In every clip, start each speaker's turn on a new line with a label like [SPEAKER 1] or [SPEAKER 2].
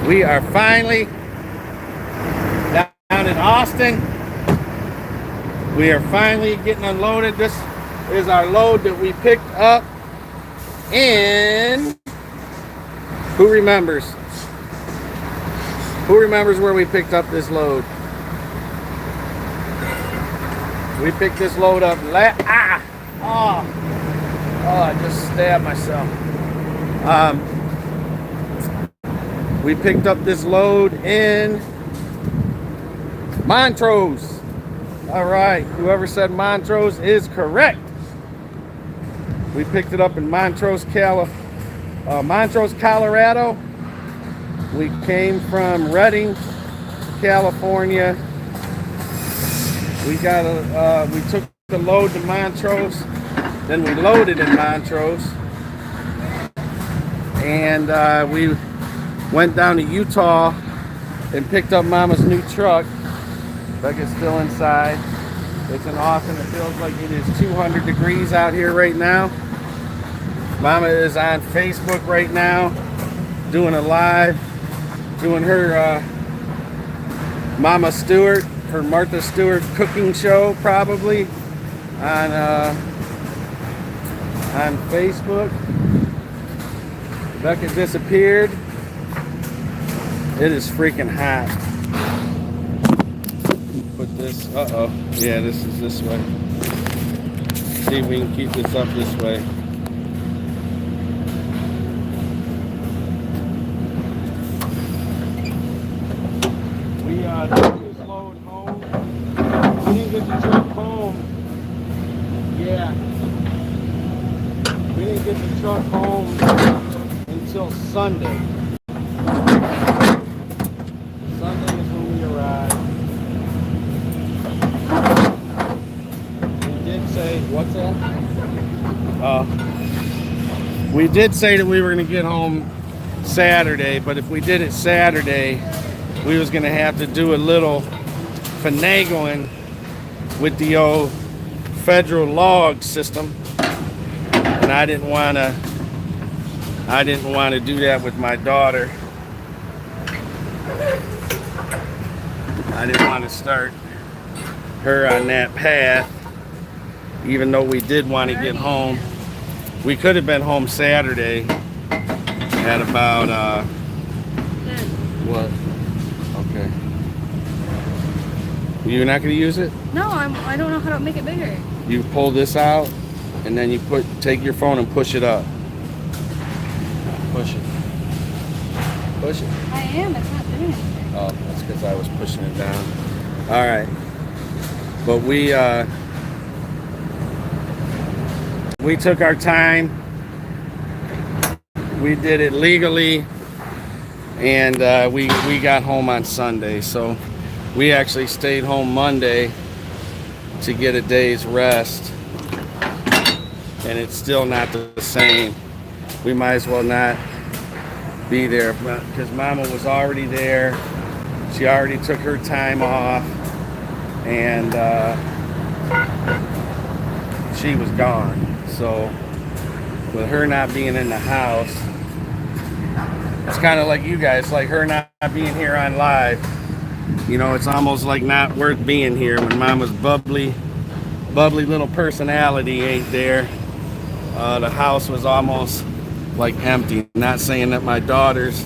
[SPEAKER 1] We are finally down in Austin. We are finally getting unloaded. This is our load that we picked up in... Who remembers? Who remembers where we picked up this load? We picked this load up I just stabbed myself. We picked up this load in Montrose. All right, whoever said Montrose is correct. We picked it up in Montrose, Colorado. We came from Redding, California. We took the load to Montrose, then we loaded in Montrose, and we went down to Utah and picked up Mama's new truck. Becca's still inside. It's in Austin. It feels like it is 200 degrees out here right now. Mama is on Facebook right now, doing a live, doing her Mama Stewart, her Martha Stewart cooking show, probably on Facebook. Becca disappeared. It is freaking hot. Put this, yeah, this is this way. See if we can keep this up this way. We took this load home. We didn't get the truck home. Yeah. We didn't get the truck home until Sunday. Sunday is when we arrived. We did say, what's that? We did say that we were going to get home Saturday, but if we did it Saturday, we was going to have to do a little finagling with the old federal log system, and I didn't want to do that with my daughter. I didn't want to start her on that path, even though we did want to get home. We could have been home Saturday at about what? Okay. You're not going to use it?
[SPEAKER 2] No, I don't know how to make it bigger.
[SPEAKER 1] You pull this out, and then you take your phone and push it up. Push it. Push it.
[SPEAKER 2] I am. It's not doing anything.
[SPEAKER 1] Oh, that's because I was pushing it down. All right. But we took our time. We did it legally, and we got home on Sunday. So we actually stayed home Monday to get a day's rest, and it's still not the same. We might as well not be there because Mama was already there. She already took her time off, and she was gone. So with her not being in the house, it's kind of like you guys, like her not being here on live. You know, it's almost like not worth being here when Mama's bubbly little personality ain't there. The house was almost like empty. Not saying that my daughter's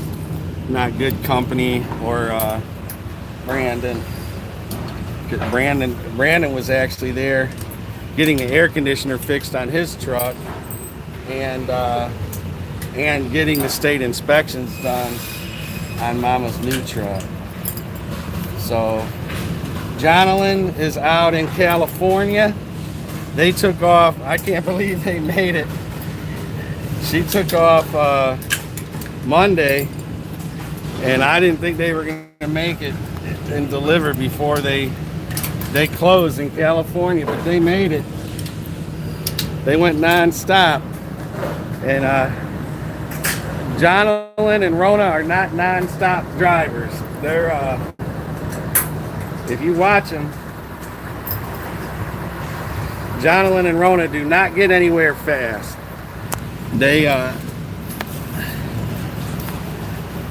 [SPEAKER 1] not good company or Brandon. Brandon was actually there getting the air conditioner fixed on his truck and getting the state inspections done on Mama's new truck. So Jonalyn is out in California. They took off. I can't believe they made it. She took off Monday, and I didn't think they were going to make it and deliver before they closed in California, but they made it. They went non-stop, and Jonalyn and Rona are not non-stop drivers. They're if you watch them, Jonalyn and Rona do not get anywhere fast.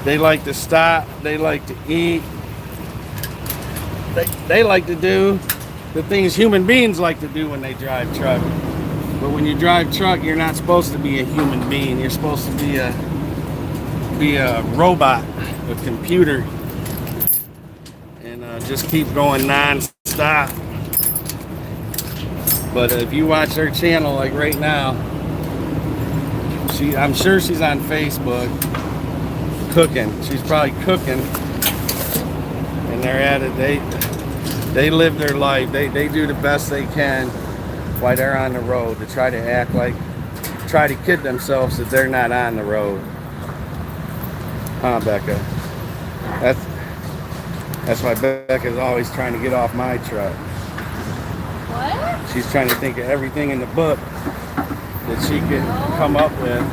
[SPEAKER 1] They like to stop. They like to eat. They like to do the things human beings like to do when they drive truck. But when you drive truck, you're not supposed to be a human being. You're supposed to be a robot, a computer, and just keep going non-stop. But if you watch her channel, like right now, I'm sure she's on Facebook cooking. She's probably cooking, and they're at it. They live their life. They do the best they can while they're on the road to try to kid themselves that they're not on the road. Huh, Becca? That's why Becca's always trying to get off my truck.
[SPEAKER 2] What?
[SPEAKER 1] She's trying to think of everything in the book that she could come up with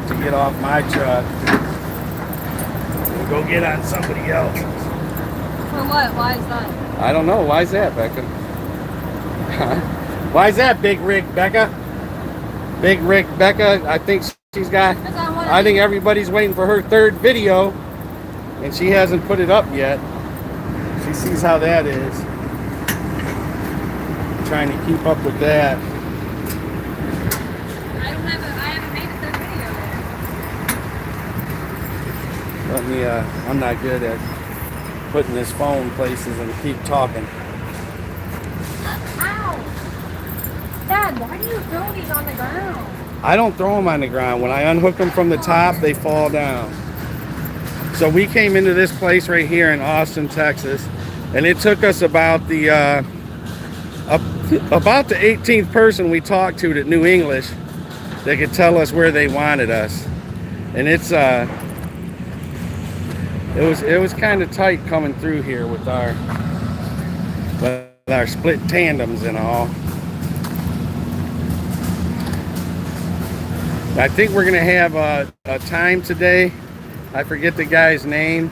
[SPEAKER 1] to get off my truck and go get on somebody else.
[SPEAKER 2] For what? Why is that?
[SPEAKER 1] I don't know. Why is that, Becca? Why is that, Big Rick Becca? Big Rick Becca, I think she's got... I think everybody's waiting for her third video, and she hasn't put it up yet. She sees how that is. Trying to keep up with that.
[SPEAKER 2] I haven't made a third video.
[SPEAKER 1] I'm not good at putting this phone places and keep talking.
[SPEAKER 2] Ow! Dad, why do you throw these on the ground?
[SPEAKER 1] I don't throw them on the ground. When I unhook them from the top, they fall down. So we came into this place right here in Austin, Texas, and it took us about the 18th person we talked to that knew English that could tell us where they wanted us. And it was kind of tight coming through here with our split tandems and all. I think we're gonna have a time today. I forget the guy's name,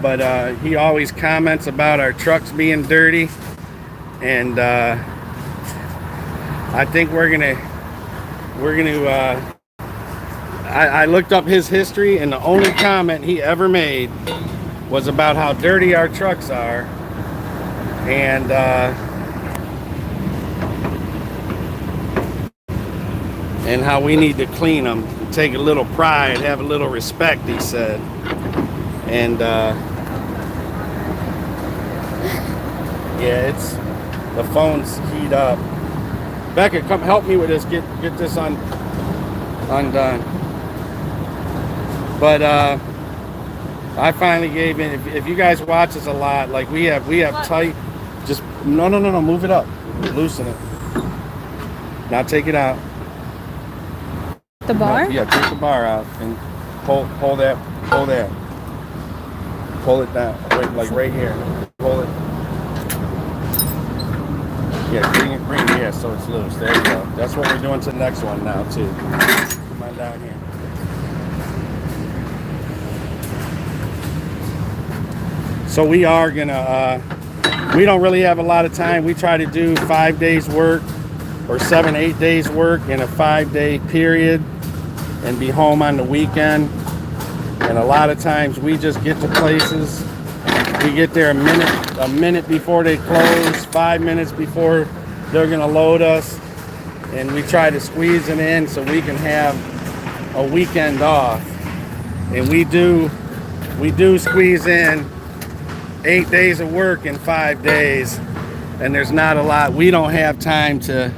[SPEAKER 1] but he always comments about our trucks being dirty, and I think we're gonna. I looked up his history, and the only comment he ever made was about how dirty our trucks are, and how we need to clean them, take a little pride, have a little respect, he said. And yeah, the phone's keyed up. Becca, come help me with this. Get this undone. But I finally gave in. If you guys watch us a lot, like we have tight. Just no, move it up, loosen it. Now take it out.
[SPEAKER 2] The bar?
[SPEAKER 1] No, yeah, take the bar out and pull that. Pull it down, right here. Pull it. Yeah, bring it here so it's loose. There you go. That's what we're doing to the next one now too. Come on down here. So we are gonna. We don't really have a lot of time. We try to do 5 days work or 7-8 days work in a 5-day period and be home on the weekend. And a lot of times we just get to places, we get there a minute before they close, 5 minutes before they're gonna load us, and we try to squeeze it in so we can have a weekend off. And we do squeeze in 8 days of work in 5 days, and there's not a lot. We don't have time to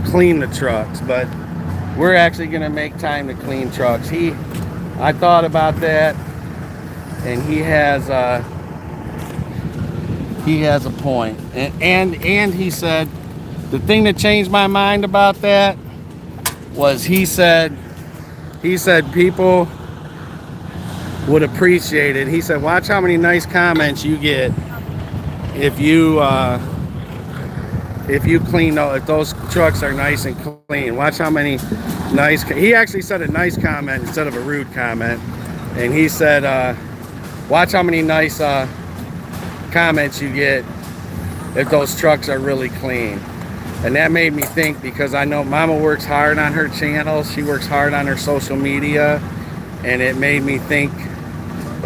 [SPEAKER 1] clean the trucks, but we're actually gonna make time to clean trucks. I thought about that, and he has a point. And he said the thing that changed my mind about that was he said people would appreciate it. He said, watch how many nice comments you get if you clean, if those trucks are nice and clean. Watch how many nice, he actually said a nice comment instead of a rude comment. And he said, watch how many nice comments you get if those trucks are really clean. And that made me think, because I know Mama works hard on her channel. She works hard on her social media. and it made me think of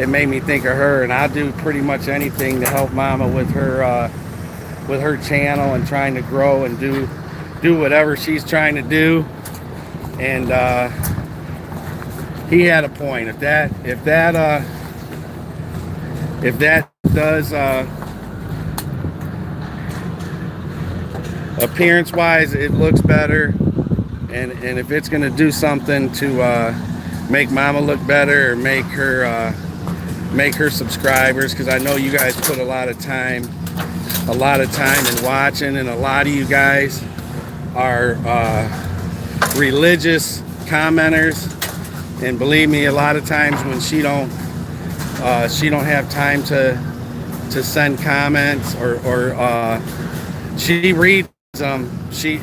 [SPEAKER 1] her. And I'll do pretty much anything to help Mama with her channel and trying to grow and do whatever she's trying to do. And he had a point. If that does appearance wise, it looks better, and if it's gonna do something to make Mama look better or make her subscribers, because I know you guys put a lot of time in watching, and a lot of you guys are religious commenters, and believe me, a lot of times when she don't have time to send comments, or she reads them, she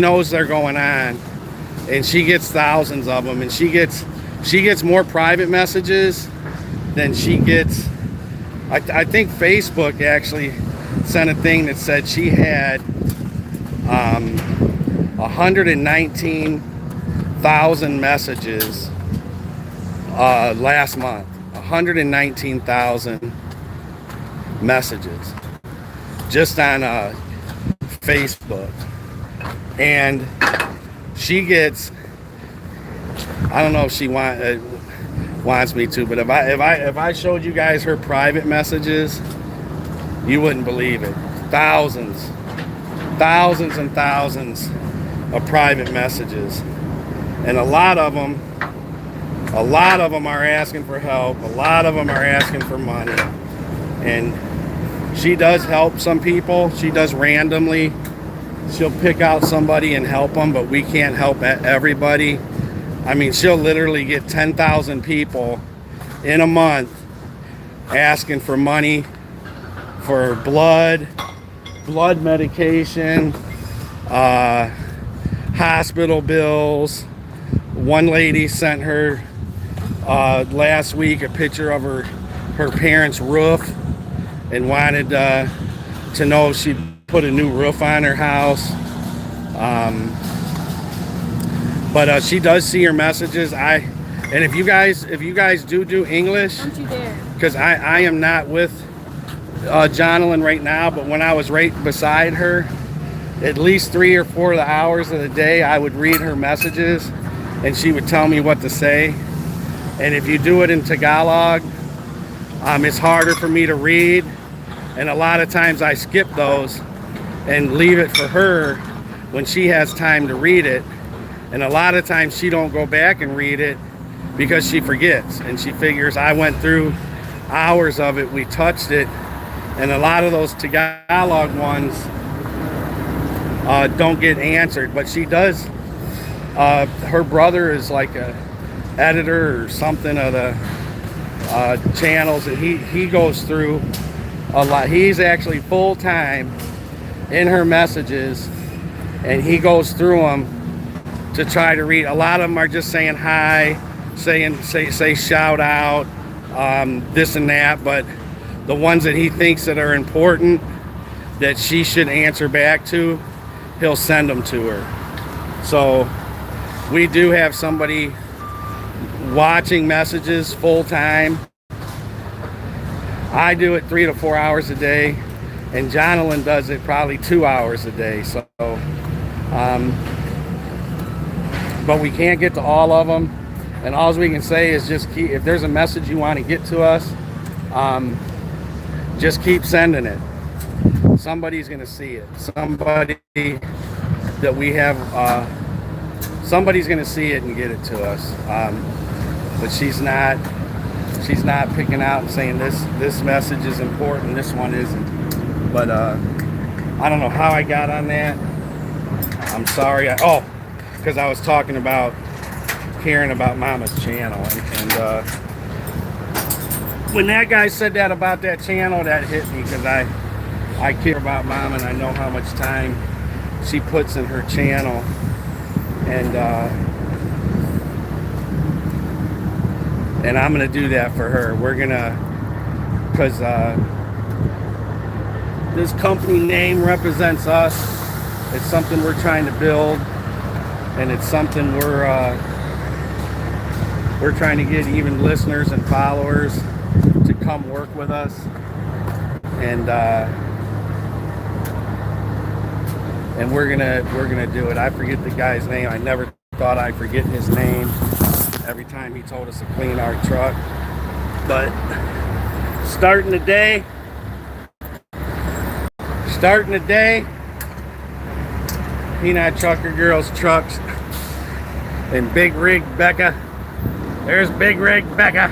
[SPEAKER 1] knows they're going on, and she gets thousands of them, and she gets more private messages than she gets. I think Facebook actually sent a thing that said she had 119,000 messages last month. 119,000 messages just on Facebook, and she gets, I don't know if she wants me to, but if I showed you guys her private messages, you wouldn't believe it. Thousands and thousands of private messages, and a lot of them are asking for help. A lot of them are asking for money, and she does help some people. She does randomly. She'll pick out somebody and help them, but we can't help everybody. I mean, she'll literally get 10,000 people in a month asking for money for blood medication, hospital bills. One lady sent her last week a picture of her parents' roof and wanted to know if she put a new roof on her house. But she does see her messages. And if you guys do English,
[SPEAKER 2] Don't you dare.
[SPEAKER 1] because I am not with Jonalyn right now, but when I was right beside her, at least 3 or 4 of the hours of the day, I would read her messages, and she would tell me what to say. And if you do it in Tagalog, it's harder for me to read, and a lot of times I skip those and leave it for her when she has time to read it. And a lot of times she don't go back and read it because she forgets, and she figures I went through hours of it, we touched it. And a lot of those Tagalog ones don't get answered, but she does. Her brother is like a editor or something of the channels, and he goes through a lot. He's actually full-time in her messages, and he goes through them to try to read. A lot of them are just saying hi, say shout out, this and that, but the ones that he thinks that are important that she should answer back to, he'll send them to her. So we do have somebody watching messages full time. I do it 3 to 4 hours a day, and Jonalyn does it probably 2 hours a day. So but we can't get to all of them, and all we can say is just keep, if there's a message you want to get to us, just keep sending it. Somebody's gonna see it. Somebody that we have, somebody's gonna see it and get it to us. But she's not picking out and saying this message is important, this one isn't. But I don't know how I got on that. I'm sorry. Because I was talking about caring about Mama's channel, and when that guy said that about that channel, that hit me, because I care about Mama, and I know how much time she puts in her channel, and I'm gonna do that for her. We're gonna, because this company name represents us. It's something we're trying to build, and it's something we're we're trying to get even listeners and followers to come work with us. And we're gonna do it. I forget the guy's name. I never thought I'd forget his name every time he told us to clean our truck. But starting the day, Peanut Trucker Girls trucks and Big Rig Becca. There's Big Rig Becca.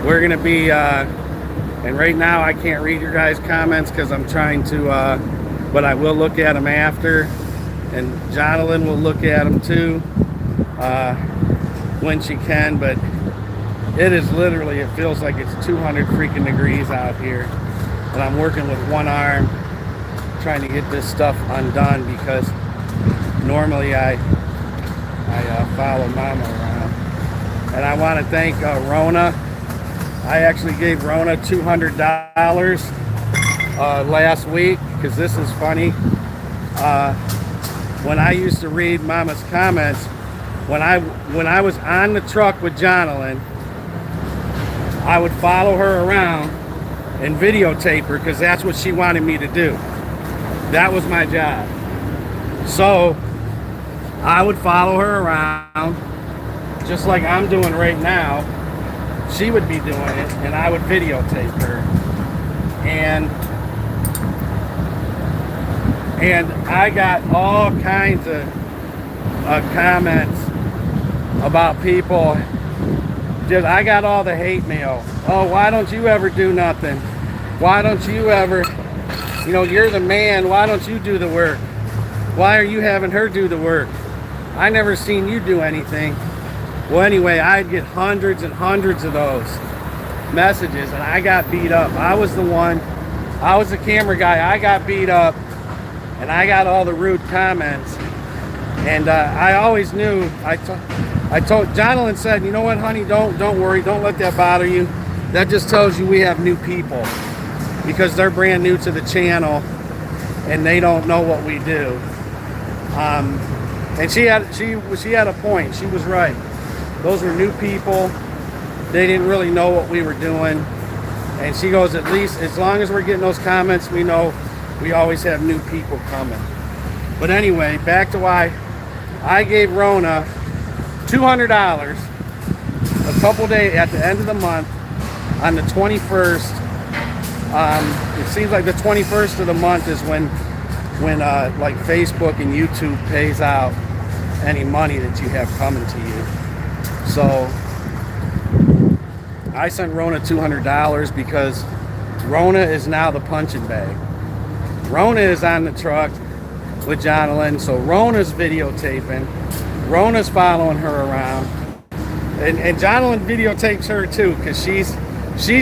[SPEAKER 1] We're gonna be, and right now I can't read your guys' comments because I'm trying to, but I will look at them after, and Jonalyn will look at them too when she can. But it is literally, it feels like it's 200 freaking degrees out here, and I'm working with one arm trying to get this stuff undone because normally I follow Mama around. And I want to thank Rona. I actually gave Rona $200 last week because this is funny. When I used to read Mama's comments, when I was on the truck with Jonalyn, I would follow her around and videotape her because that's what she wanted me to do. That was my job. So I would follow her around just like I'm doing right now. She would be doing it and I would videotape her. And I got all kinds of comments about people. Just, I got all the hate mail. Oh, why don't you ever do nothing? Why don't you ever, you know, you're the man. Why don't you do the work? Why are you having her do the work? I never seen you do anything. Well, anyway, I'd get hundreds and hundreds of those messages, and I got beat up. I was the one. I was the camera guy. I got beat up, and I got all the rude comments. And I always knew. I told Jonalyn said, you know what, honey, don't worry, don't let that bother you. That just tells you we have new people because they're brand new to the channel and they don't know what we do. And she had a point. She was right. Those were new people. They didn't really know what we were doing. And she goes, at least as long as we're getting those comments, we know we always have new people coming. But anyway, back to why I gave Rona $200 a couple days at the end of the month on the 21st. It seems like the 21st of the month is when like Facebook and YouTube pays out any money that you have coming to you. So I sent Rona $200 because Rona is now the punching bag. Rona is on the truck with Jonalyn, so Rona's videotaping. Rona's following her around, and Jonalyn videotapes her too because she's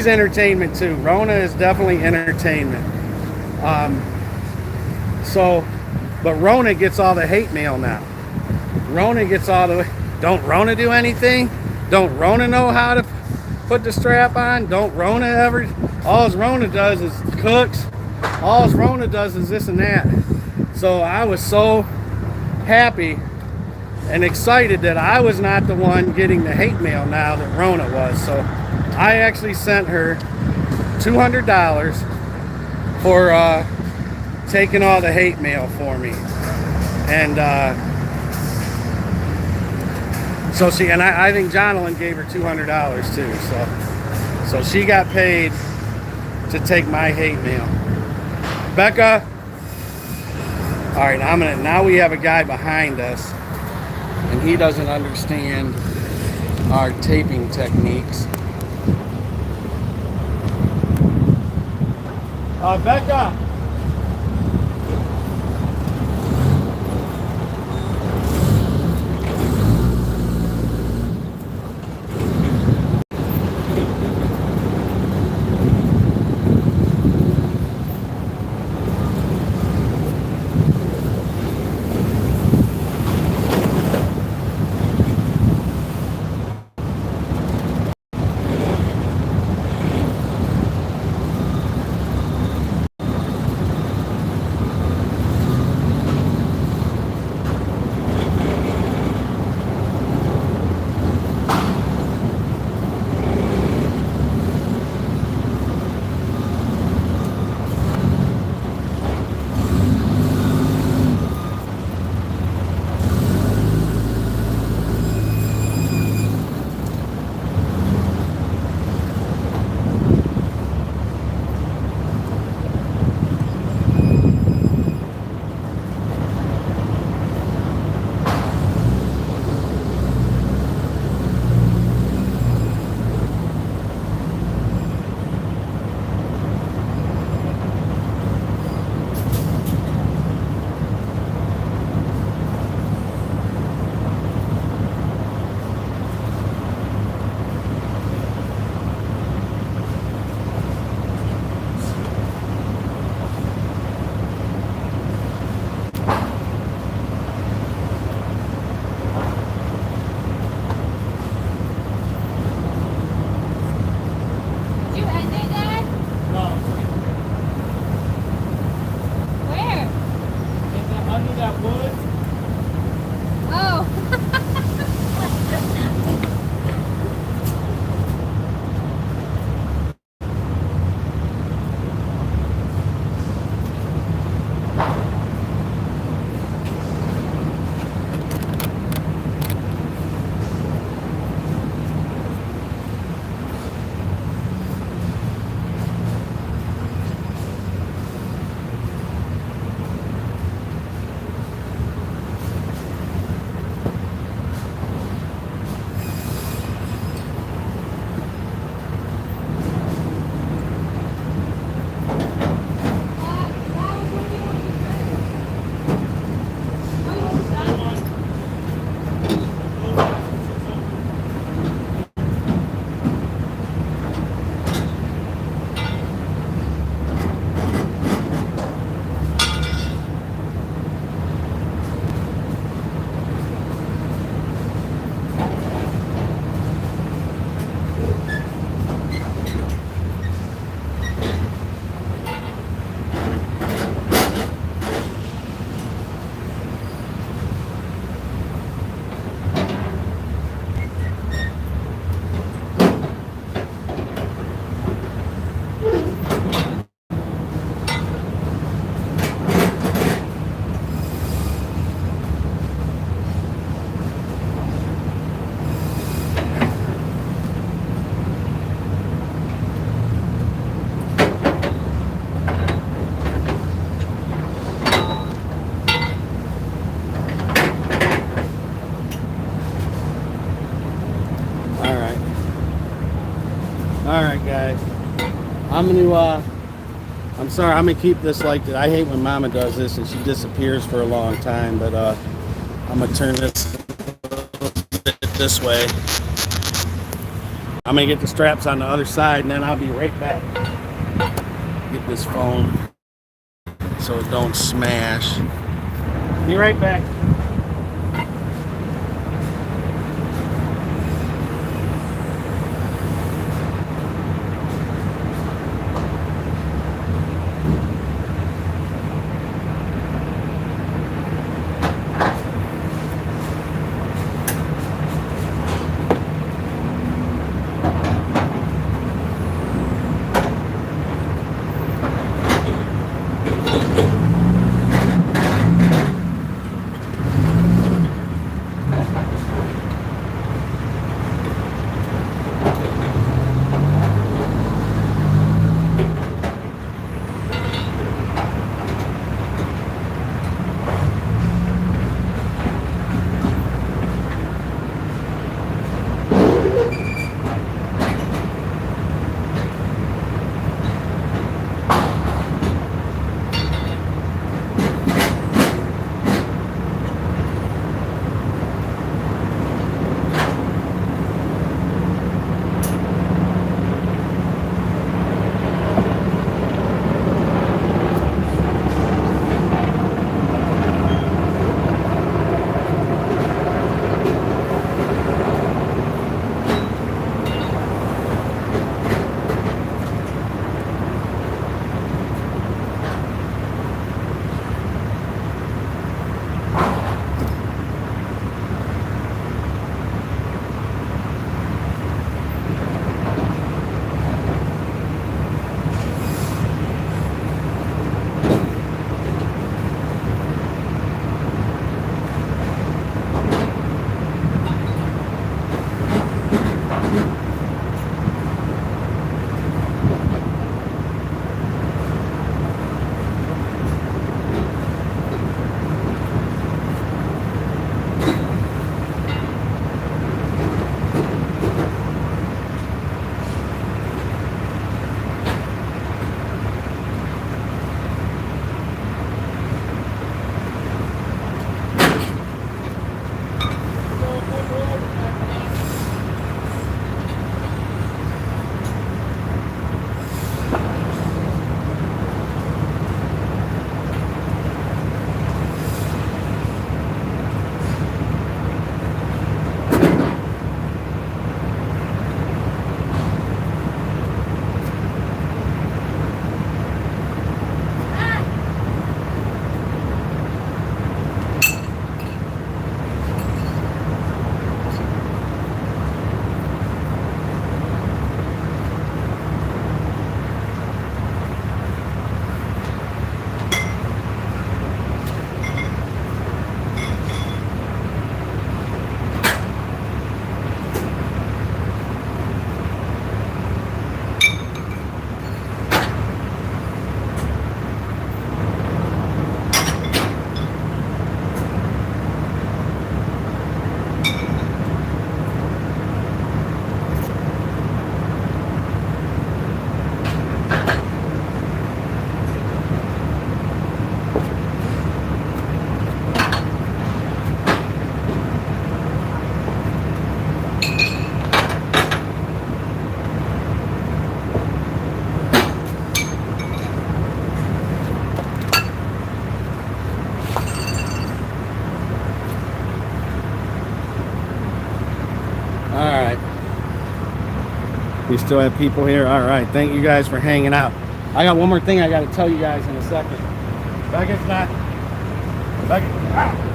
[SPEAKER 1] entertainment too. Rona is definitely entertainment. But Rona gets all the hate mail now. Rona gets all the, don't Rona do anything? Don't Rona know how to put the strap on? Don't Rona ever? All Rona does is cooks. All Rona does is this and that. So I was so happy and excited that I was not the one getting the hate mail now that Rona was. So I actually sent her $200 for taking all the hate mail for me. And so she, and I think Jonalyn gave her $200 too. So she got paid to take my hate mail. Becca, all right, now we have a guy behind us and he doesn't understand our taping techniques. Becca. All right, guys. I'm sorry. I'm gonna keep this like that. I hate when Mama does this and she disappears for a long time. But I'm gonna turn this way. I'm gonna get the straps on the other side, and then I'll be right back. Get this phone so it don't smash. Be right back. All right. We still have people here. All right. Thank you guys for hanging out. I got one more thing I got to tell you guys in a second. Becca's not. Becca.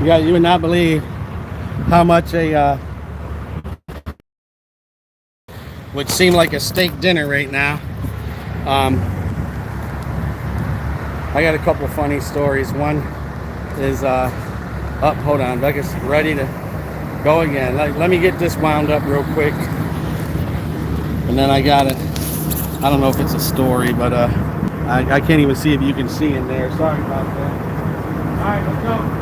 [SPEAKER 1] You would not believe how much a would seem like a steak dinner right now. I got a couple funny stories. One is hold on, Becca's ready to go again. Let me get this wound up real quick, and then I got it. I don't know if it's a story, but I can't even see if you can see in there. Sorry about that. All right, let's go.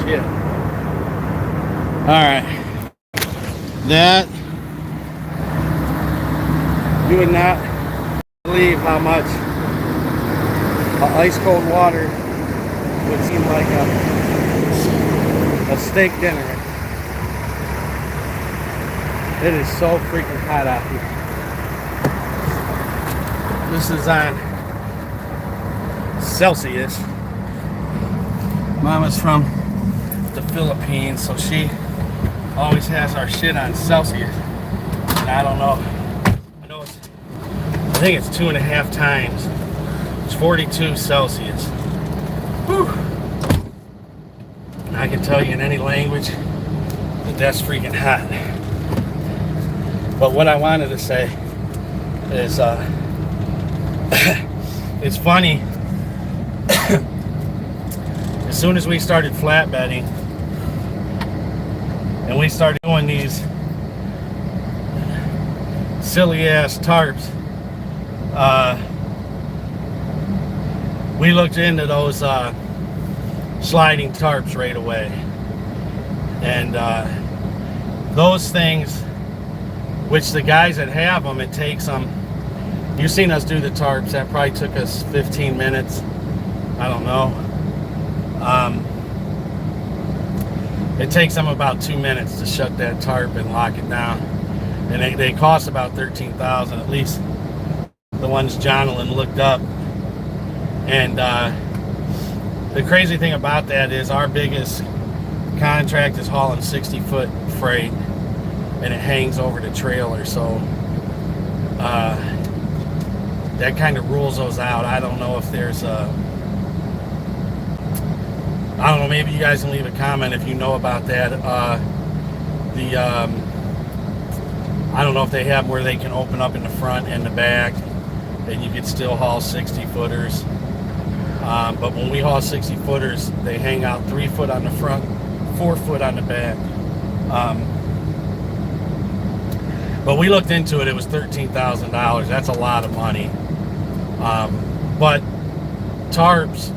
[SPEAKER 1] Shit. Alright. That, you would not believe how much ice cold water would seem like a steak dinner. It is so freaking hot out here. This is on Celsius. Mama's from the Philippines, so she always has our shit on Celsius. And I don't know. I think it's 2.5 times. It's 42 Celsius. Whew. And I can tell you in any language that that's freaking hot. But what I wanted to say is, it's funny. As soon as we started flatbedding and we started doing these silly ass tarps, we looked into those sliding tarps right away. And those things, which the guys that have them, it takes them, you've seen us do the tarps, that probably took us 15 minutes. I don't know. It takes them about 2 minutes to shut that tarp and lock it down, and they cost about $13,000, at least the ones Jonathan looked up. And the crazy thing about that is our biggest contract is hauling 60-foot freight, and it hangs over the trailer, so that kind of rules those out. I don't know if there's I don't know, maybe you guys can leave a comment if you know about that. I don't know if they have where they can open up in the front and the back. and you could still haul 60 footers. But when we haul 60 footers, they hang out 3 foot on the front, 4 foot on the back. But we looked into it, it was $13,000. That's a lot of money. But tarps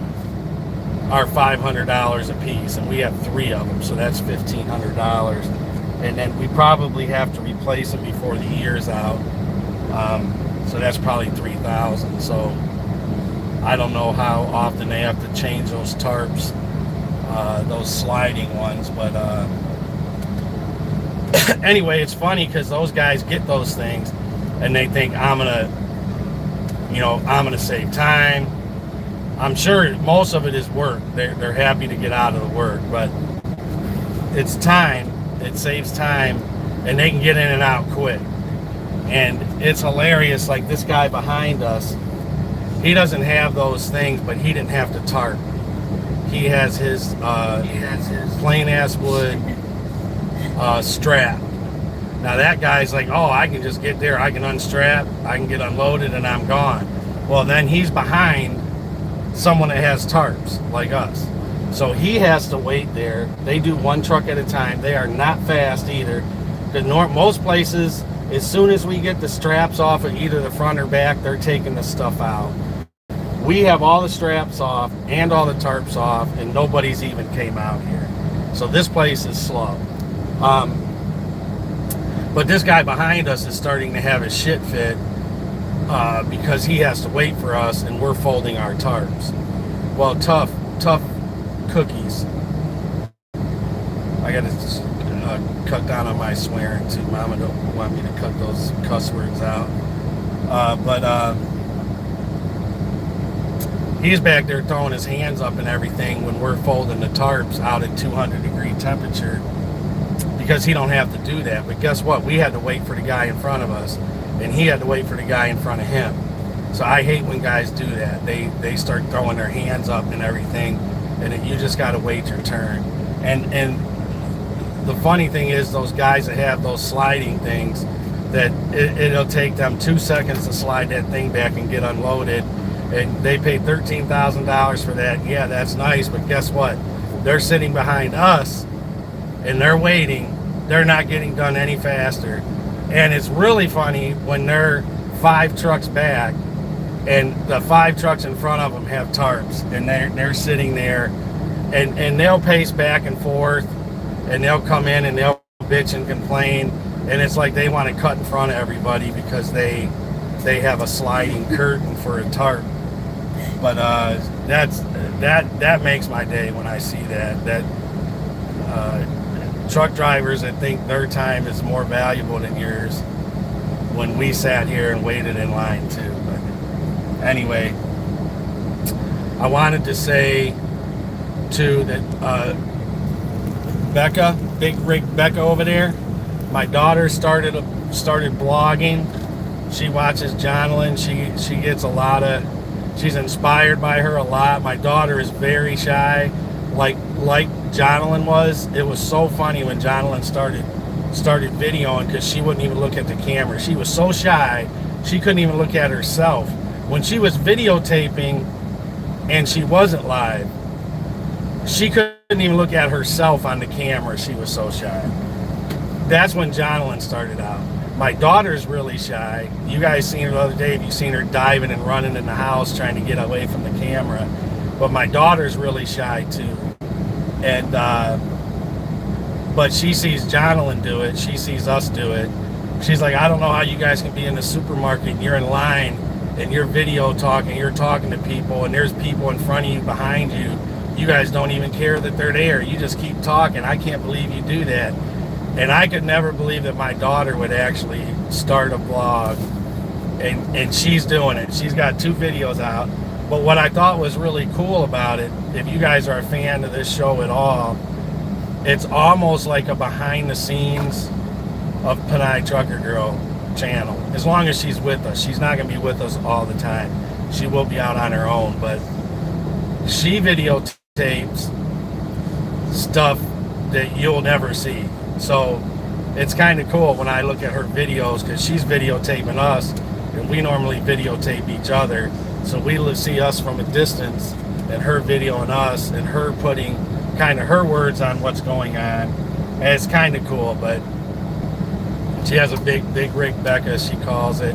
[SPEAKER 1] are $500 a piece, and we have 3 of them, so that's $1,500. And then we probably have to replace them before the year's out. So that's probably $3,000. So I don't know how often they have to change those tarps, those sliding ones, but anyway, it's funny because those guys get those things and they think I'm gonna save time. I'm sure most of it is work. They're happy to get out of the work, but it's time. It saves time, and they can get in and out quick. And it's hilarious. Like this guy behind us, he doesn't have those things, but he didn't have to tarp. He has his plain ass wood strap. Now that guy's like, oh, I can just get there, I can unstrap, I can get unloaded, and I'm gone. Well, then he's behind someone that has tarps like us, so he has to wait there. They do 1 truck at a time. They are not fast either, because most places, as soon as we get the straps off of either the front or back, they're taking the stuff out. We have all the straps off and all the tarps off, and nobody's even came out here. So this place is slow. But this guy behind us is starting to have his shit fit because he has to wait for us, and we're folding our tarps. Well, tough cookies. I gotta cut down on my swearing too. Mama don't want me to cut those cuss words out. But he's back there throwing his hands up and everything when we're folding the tarps out at 200-degree temperature, because he don't have to do that. But guess what? We had to wait for the guy in front of us, and he had to wait for the guy in front of him. So I hate when guys do that. They start throwing their hands up and everything, and you just got to wait your turn. And the funny thing is, those guys that have those sliding things, that it'll take them 2 seconds to slide that thing back and get unloaded, and they paid $13,000 for that. Yeah, that's nice, but guess what? They're sitting behind us, and they're waiting. They're not getting done any faster. And it's really funny when they're 5 trucks back, and the 5 trucks in front of them have tarps, and they're sitting there, and they'll pace back and forth, and they'll come in and they'll bitch and complain, and it's like they want to cut in front of everybody because they have a sliding curtain for a tarp. But that makes my day when I see that truck drivers that think their time is more valuable than yours, when we sat here and waited in line too. But anyway, I wanted to say too that Becca, Big Rig Becca over there, my daughter started blogging. She watches Jonalyn. She gets a lot of, she's inspired by her a lot. My daughter is very shy, like Jonalyn was. It was so funny when Jonalyn started videoing, because she wouldn't even look at the camera. She was so shy, she couldn't even look at herself. When she was videotaping and she wasn't live, she couldn't even look at herself on the camera. She was so shy. That's when Jonalyn started out. My daughter's really shy. You guys seen her the other day. You've seen her diving and running in the house trying to get away from the camera. But my daughter's really shy too. And but she sees Jonalyn do it. She sees us do it. She's like, I don't know how you guys can be in the supermarket and you're in line and you're video talking, you're talking to people, and there's people in front of you, behind you. You guys don't even care that they're there. You just keep talking. I can't believe you do that. And I could never believe that my daughter would actually start a vlog, and she's doing it. She's got 2 videos out. But what I thought was really cool about it, if you guys are a fan of this show at all, it's almost like a behind the scenes of Panay Trucker Girl channel. As long as she's with us. She's not going to be with us all the time. She will be out on her own, but she videotapes stuff that you'll never see. So it's kind of cool when I look at her videos, because she's videotaping us and we normally videotape each other, so we see us from a distance, and her videoing us, and her putting kind of her words on what's going on. And it's kind of cool. But she has a big rig, Becca, she calls it.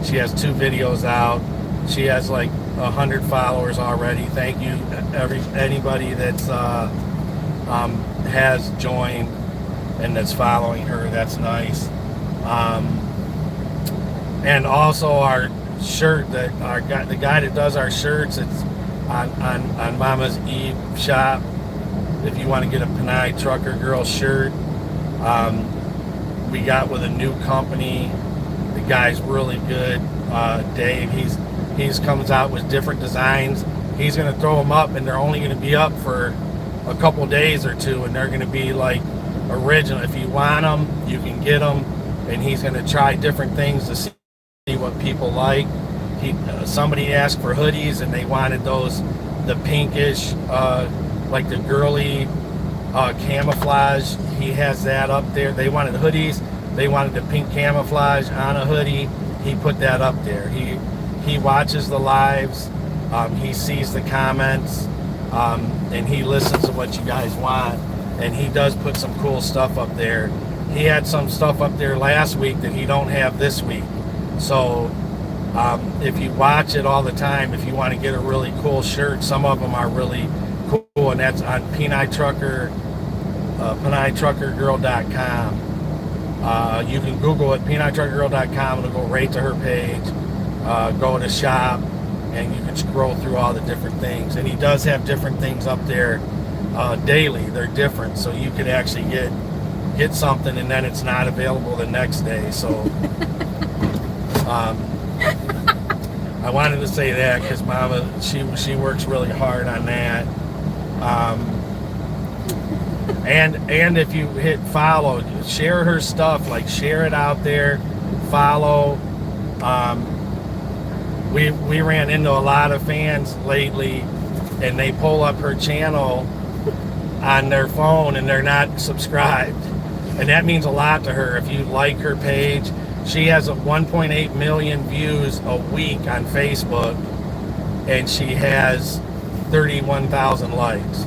[SPEAKER 1] She has 2 videos out. She has like 100 followers already. Thank you, anybody that's has joined and that's following her. That's nice. And also our shirt, that the guy that does our shirts, it's on Mama's Eve shop. If you want to get a Panay Trucker Girl shirt, we got with a new company. The guy's really good. Dave, he's comes out with different designs. He's going to throw them up, and they're only going to be up for a couple days or 2, and they're going to be like original. If you want them, you can get them, and he's going to try different things to see what people like. Somebody asked for hoodies, and they wanted the pinkish, like the girly camouflage. He has that up there. They wanted hoodies. They wanted the pink camouflage on a hoodie. He put that up there. He watches the lives. He sees the comments, and he listens to what you guys want. And he does put some cool stuff up there. He had some stuff up there last week that he don't have this week. So if you watch it all the time, if you want to get a really cool shirt, some of them are really cool, and that's on PanayTruckerGirl.com. You can Google it, PanayTruckerGirl.com. It'll go right to her page. Go to shop, and you can scroll through all the different things. And he does have different things up there daily. They're different, so you could actually get something, and then it's not available the next day. So I wanted to say that because Mama, she works really hard on that. And if you hit follow, share her stuff, like share it out there, follow. We ran into a lot of fans lately, and they pull up her channel on their phone and they're not subscribed, and that means a lot to her. If you like her page, she has 1.8 million views a week on Facebook, and she has 31,000 likes.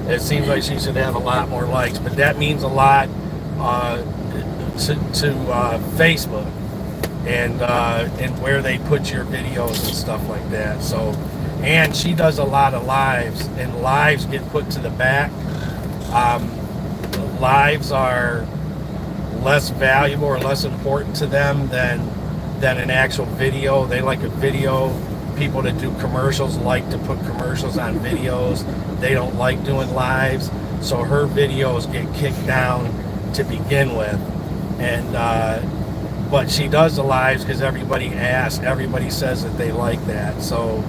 [SPEAKER 1] It seems like she should have a lot more likes, but that means a lot to Facebook and where they put your videos and stuff like that. So, and she does a lot of lives, and lives get put to the back. Lives are less valuable or less important to them than an actual video. They like a video. People that do commercials like to put commercials on videos. They don't like doing lives, so her videos get kicked down to begin with. And but she does the lives because everybody asks, everybody says that they like that. So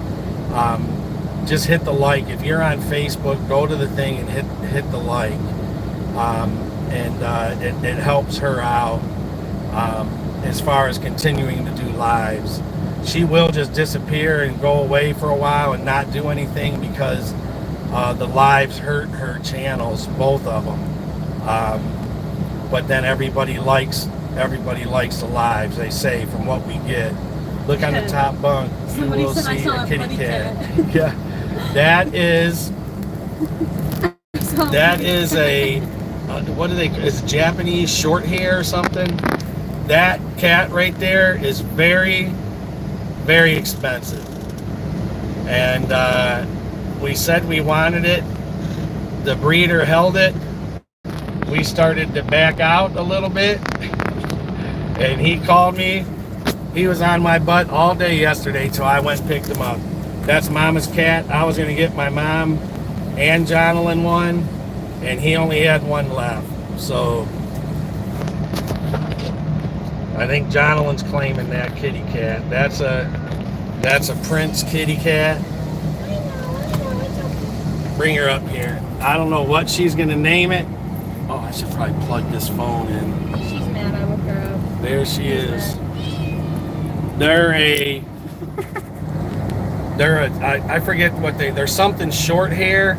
[SPEAKER 1] just hit the like. If you're on Facebook, go to the thing and hit the like. It helps her out as far as continuing to do lives. She will just disappear and go away for a while and not do anything because the lives hurt her channels, both of them. But then everybody likes the lives, they say, from what we get. Look on the top bunk, you will see a kitty cat. Yeah, that is a what do they? It's Japanese short hair or something. That cat right there is very, very expensive, and we said we wanted it. The breeder held it. We started to back out a little bit, and he called me. He was on my butt all day yesterday till I went and picked him up. That's Mama's cat. I was going to get my mom and Jonathan one, and he only had one left. So I think Jonathan's claiming that kitty cat. That's a Prince kitty cat. Bring her up here. I don't know what she's going to name it. Oh, I should probably plug this phone in.
[SPEAKER 2] She's mad I woke her up.
[SPEAKER 1] There she is. I forget what they're something short hair.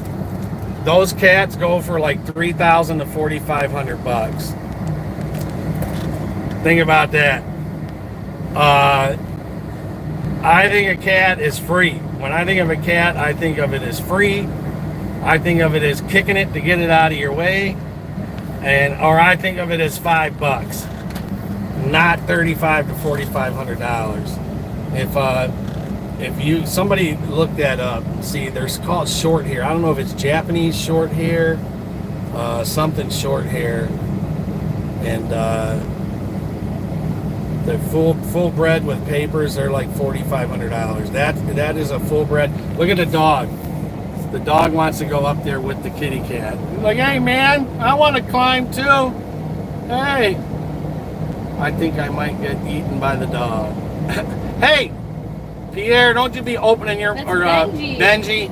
[SPEAKER 1] Those cats go for like $3,000 to $4,500. Think about that. I think a cat is free. When I think of a cat, I think of it as free. I think of it as kicking it to get it out of your way, or I think of it as $5, not $3,500 to $4,500. If somebody look that up, see, there's called short hair. I don't know if it's Japanese short hair, something short hair, and the full bred with papers. They're like $4,500. That is a full bred. Look at the dog. The dog wants to go up there with the kitty cat. He's like, hey man, I want to climb too. Hey, I think I might get eaten by the dog. Hey, Pierre, don't you be opening your Benji.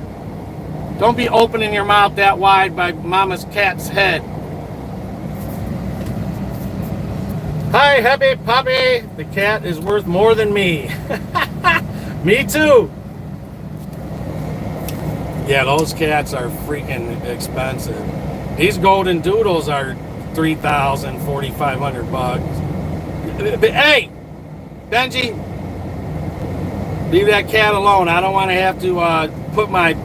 [SPEAKER 1] Don't be opening your mouth that wide by Mama's cat's head. Hi, happy puppy. The cat is worth more than me. Me too. Yeah, those cats are freaking expensive. These golden doodles are $3,000, $4,500. Hey, Benji, leave that cat alone. I don't want to have to put my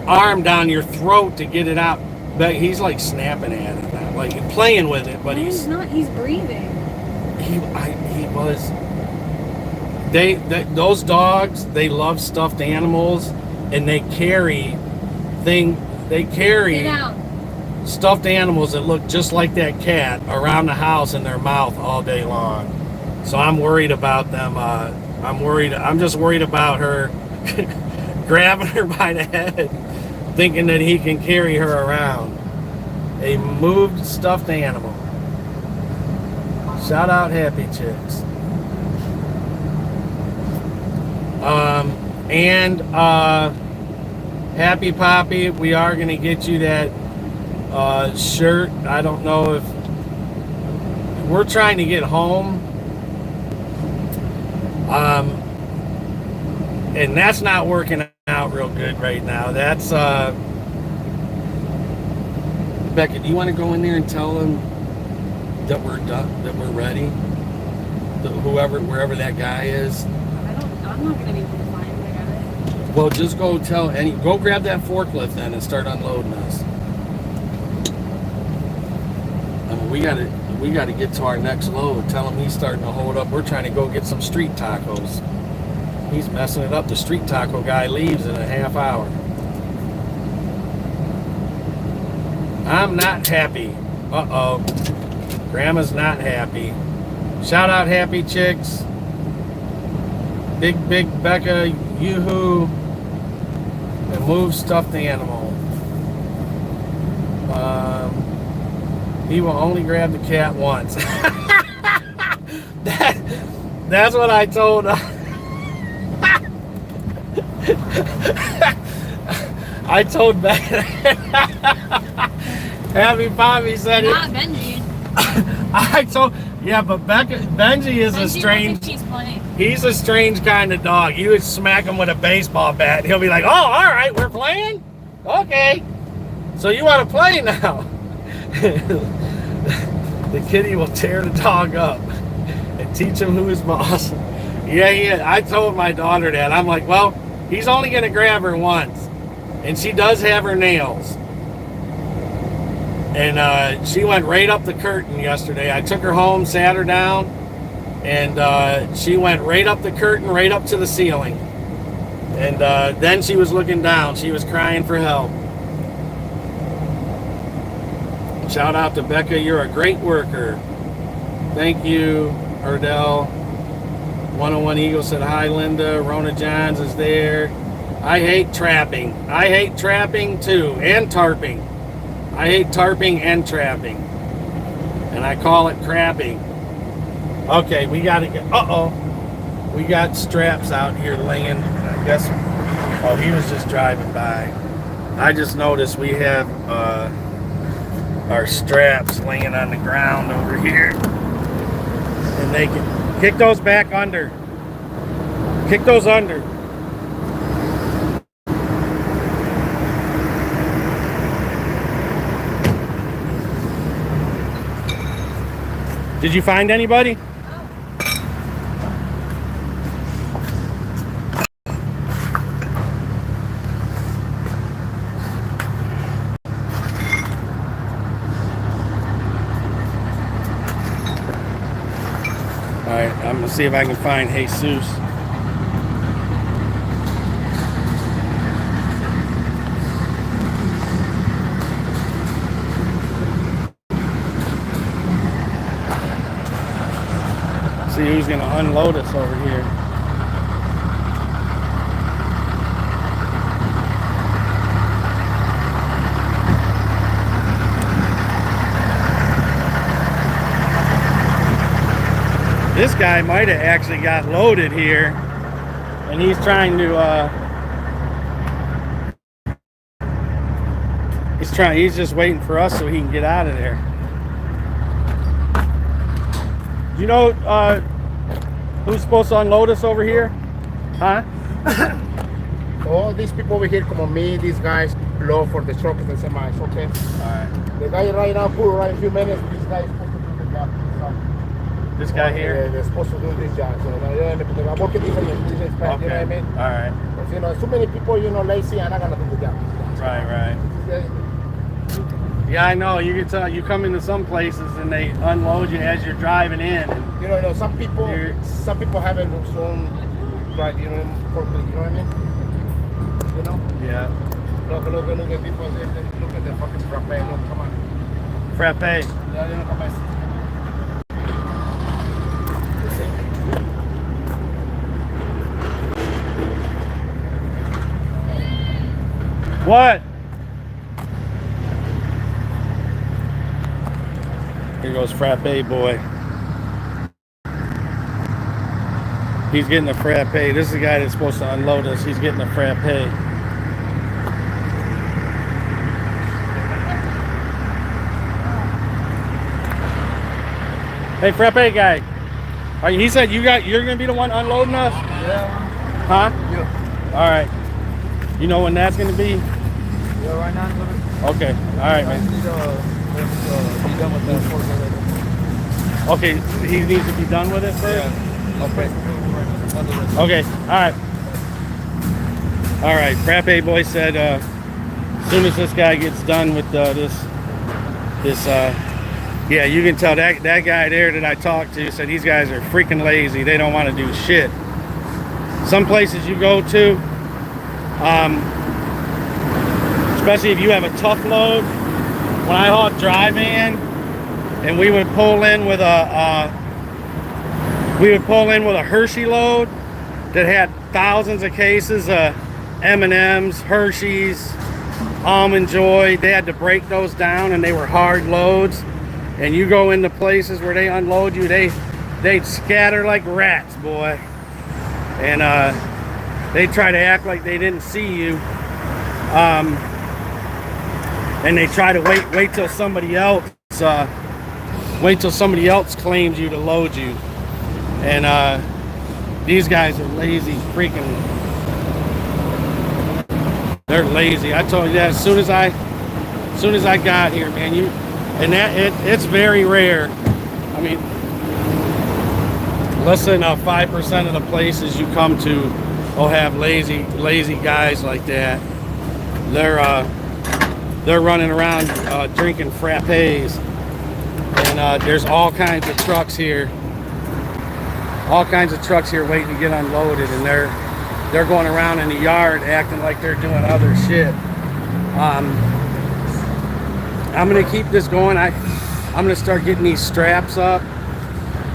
[SPEAKER 1] arm down your throat to get it out. But he's like snapping at it now, like playing with it. But
[SPEAKER 2] he's not. He's breathing.
[SPEAKER 1] He was. Those dogs, they love stuffed animals, and they carry stuffed animals that look just like that cat around the house in their mouth all day long. So I'm worried about them. I'm just worried about her grabbing her by the head, thinking that he can carry her around. A moved stuffed animal. Shout out Happy Chicks. Happy Poppy, we are going to get you that shirt. I don't know if we're trying to get home. And that's not working out real good right now. That's Becca, do you want to go in there and tell them that we're done, that we're ready? Wherever that guy is.
[SPEAKER 2] I'm not gonna be able to find the guy.
[SPEAKER 1] Well, just go go grab that forklift then and start unloading us. I mean, we gotta get to our next load. Tell him he's starting to hold up. We're trying to go get some street tacos. He's messing it up. The street taco guy leaves in a half hour. I'm not happy. Uh-oh. Grandma's not happy. Shout out Happy Chicks. Big Becca, yoo-hoo. And move stuffed animal. He will only grab the cat once. That's what I told I told Becca. Happy Poppy said it.
[SPEAKER 2] Not Benji.
[SPEAKER 1] But Benji is a strange. He's a strange kind of dog. You would smack him with a baseball bat, and he'll be like, "Oh, all right, we're playing. Okay, so you want to play now?" The kitty will tear the dog up and teach him who is boss. Yeah. I told my daughter that. I'm like, well, he's only gonna grab her once, and she does have her nails. And she went right up the curtain yesterday. I took her home, sat her down, and she went right up the curtain, right up to the ceiling. And then she was looking down. She was crying for help. Shout out to Becca. You're a great worker. Thank you, Erdell. 101 Eagle said hi, Linda. Rona Johns is there. I hate trapping. I hate trapping too, and tarping. I hate tarping and trapping. And I call it crapping. Okay, we got to get... We got straps out here laying. I guess... Oh, he was just driving by. I just noticed we have our straps laying on the ground over here. And they can... Kick those back under. Kick those under. Did you find anybody? see if I can find Jesus. See who's gonna unload us over here. This guy might have actually got loaded here, and he's trying to he's just waiting for us so he can get out of there. You know who's supposed to unload us over here? Huh?
[SPEAKER 3] All these people over here, come on me, these guys load for the trucks and semis, okay?
[SPEAKER 1] Alright.
[SPEAKER 3] The guy right now, pull right in a few minutes, this guy is supposed to do the job. So,
[SPEAKER 1] This guy here?
[SPEAKER 3] they're supposed to do this job. So, I'm working different, you know what I mean?
[SPEAKER 1] Alright.
[SPEAKER 3] Because, you know, too many people, you know, lazy and not gonna do the job.
[SPEAKER 1] Right. Yeah, I know. You can tell. You come into some places and they unload you as you're driving in. And
[SPEAKER 3] you know, some people have it some right, you know, forklift, you know what I mean? You know?
[SPEAKER 1] yeah.
[SPEAKER 3] Look at people, look at the fucking frappe, look, come on.
[SPEAKER 1] Frappe.
[SPEAKER 3] Yeah, you know, come on.
[SPEAKER 1] What? Here goes Frappe boy. He's getting a Frappe. This is the guy that's supposed to unload us. He's getting a Frappe. Hey, Frappe guy. He said you're gonna be the one unloading us?
[SPEAKER 3] Yeah.
[SPEAKER 1] Huh?
[SPEAKER 3] Yeah.
[SPEAKER 1] All right. You know when that's gonna be?
[SPEAKER 3] Yeah, right now.
[SPEAKER 1] Okay. All right, man.
[SPEAKER 3] Be done with that forklift.
[SPEAKER 1] Okay, he needs to be done with it first?
[SPEAKER 3] Yeah.
[SPEAKER 1] Okay, all right. Frappe boy said as soon as this guy gets done with yeah, you can tell that guy there that I talked to said these guys are freaking lazy. They don't want to do shit. Some places you go to, especially if you have a tough load. When I hauled dry van, and we would pull in with a Hershey load that had thousands of cases of M&Ms, Hershey's, Almond Joy. They had to break those down, and they were hard loads. And you go into places where they unload you, they'd scatter like rats, boy. And they'd try to act like they didn't see you. And they try to wait till somebody else claims you to load you. And these guys are lazy, freaking. They're lazy. I told you that as soon as I got here, man. It's very rare. I mean, less than 5% of the places you come to will have lazy guys like that. They're running around drinking frappes, and there's all kinds of trucks here waiting to get unloaded, and they're going around in the yard acting like they're doing other shit. I'm gonna keep this going. I'm gonna start getting these straps up.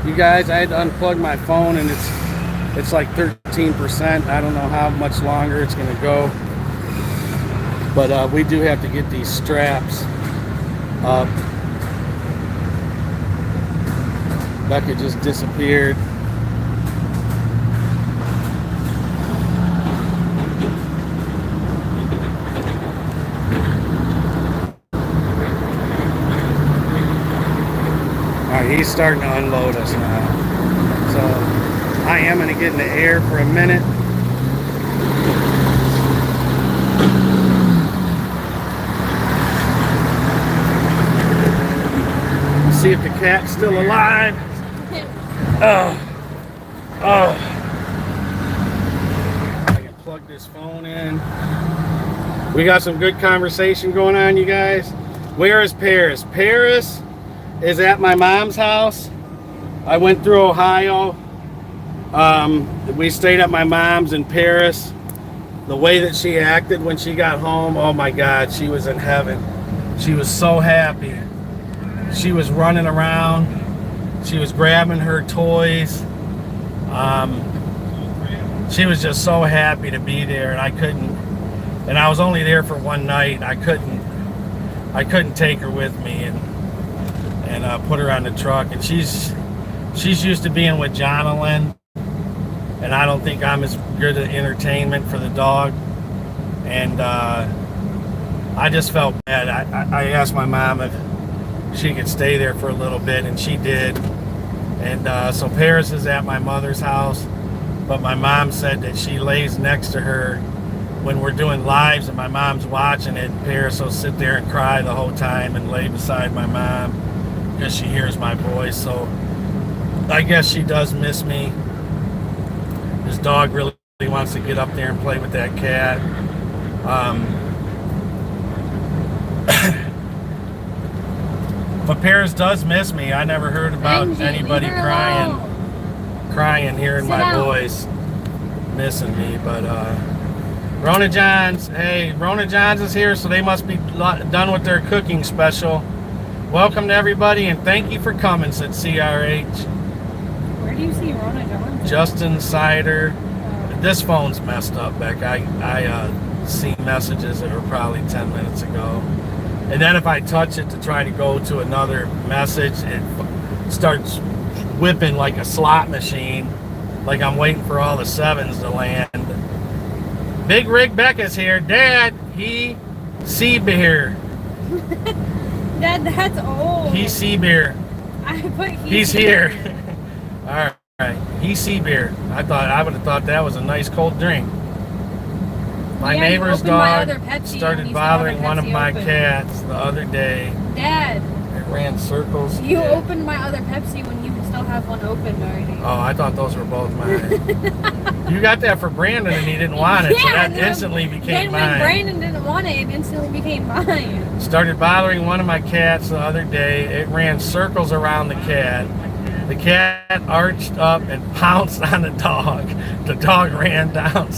[SPEAKER 1] You guys, I had to unplug my phone, and it's like 13%. I don't know how much longer it's gonna go. But we do have to get these straps up. Becca just disappeared. All right, he's starting to unload us now. So I am going to get in the air for a minute. See if the cat's still alive. I can plug this phone in. We got some good conversation going on, you guys. Where is Paris? Paris is at my mom's house. I went through Ohio We stayed at my mom's in Paris. The way that she acted when she got home, oh my God, she was in heaven. She was so happy. She was running around. She was grabbing her toys. She was just so happy to be there, and I couldn't. And I was only there for one night. I couldn't take her with me and put her on the truck. And she's used to being with Jonathan, and I don't think I'm as good at entertainment for the dog. And I just felt bad. I asked my mom if she could stay there for a little bit, and she did. And so Paris is at my mother's house, but my mom said that she lays next to her when we're doing lives and my mom's watching it. Paris will sit there and cry the whole time and lay beside my mom because she hears my voice. So I guess she does miss me. This dog really wants to get up there and play with that cat. But Paris does miss me. I never heard about anybody crying hearing my voice, missing me. But Rona Johns, hey, Rona Johns is here, so they must be done with their cooking special. Welcome to everybody, and thank you for coming, said CRH.
[SPEAKER 2] Where do you see Rona Johns?
[SPEAKER 1] Justin Sider. This phone's messed up, Becca. I see messages that were probably 10 minutes ago. And then if I touch it to try to go to another message, it starts whipping like a slot machine, like I'm waiting for all the sevens to land. Big Rig Becca's here. Dad, he Seabeer.
[SPEAKER 2] Dad, that's old.
[SPEAKER 1] He Seabeer.
[SPEAKER 2] I put
[SPEAKER 1] He's here. All right. He Seabeer. I would have thought that was a nice cold drink. My neighbor's dog started bothering one of my cats the other day.
[SPEAKER 2] Dad.
[SPEAKER 1] It ran circles.
[SPEAKER 2] You opened my other Pepsi when you still have one open already.
[SPEAKER 1] Oh, I thought those were both mine. You got that for Brandon and he didn't want it, so that instantly became mine.
[SPEAKER 2] When Brandon didn't want it, it instantly became mine.
[SPEAKER 1] Started bothering one of my cats the other day. It ran circles around the cat. The cat arched up and pounced on the dog. The dog ran down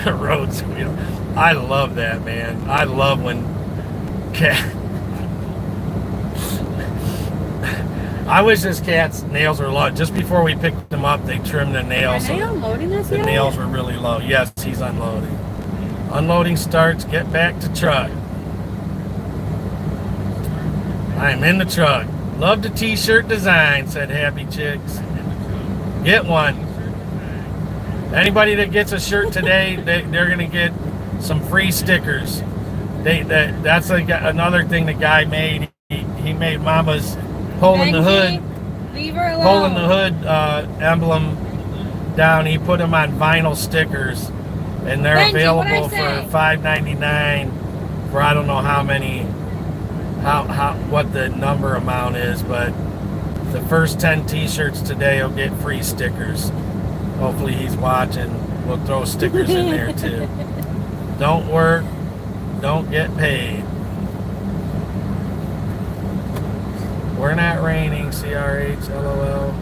[SPEAKER 1] the road squeal. I love that, man. I love when cat. I wish this cat's nails were low. Just before we picked them up, they trimmed the nails.
[SPEAKER 2] Are they unloading this
[SPEAKER 1] yet? The nails were really low. Yes, he's unloading. Unloading starts. Get back to truck. I'm in the truck. Love the t-shirt design, said Happy Chicks. Get one. Anybody that gets a shirt today, they're going to get some free stickers. That's another thing the guy made. He made Mama's pulling the hood.
[SPEAKER 2] Leave her alone.
[SPEAKER 1] Pulling the hood emblem down. He put them on vinyl stickers, and they're available for $5.99 for I don't know how many, what the number amount is, but the first 10 t-shirts today will get free stickers. Hopefully he's watching. We'll throw stickers in there too. Don't work, don't get paid. We're not raining, CRH, LOL.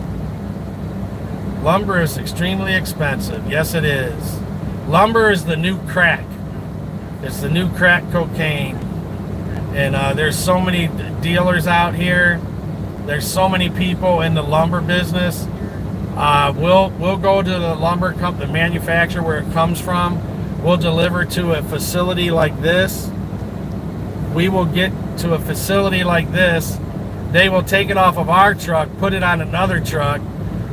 [SPEAKER 1] Lumber is extremely expensive. Yes, it is. Lumber is the new crack. It's the new crack cocaine. And there's so many dealers out here. There's so many people in the lumber business. We'll go to the lumber company, the manufacturer where it comes from. We'll deliver to a facility like this. We will get to a facility like this. They will take it off of our truck, put it on another truck,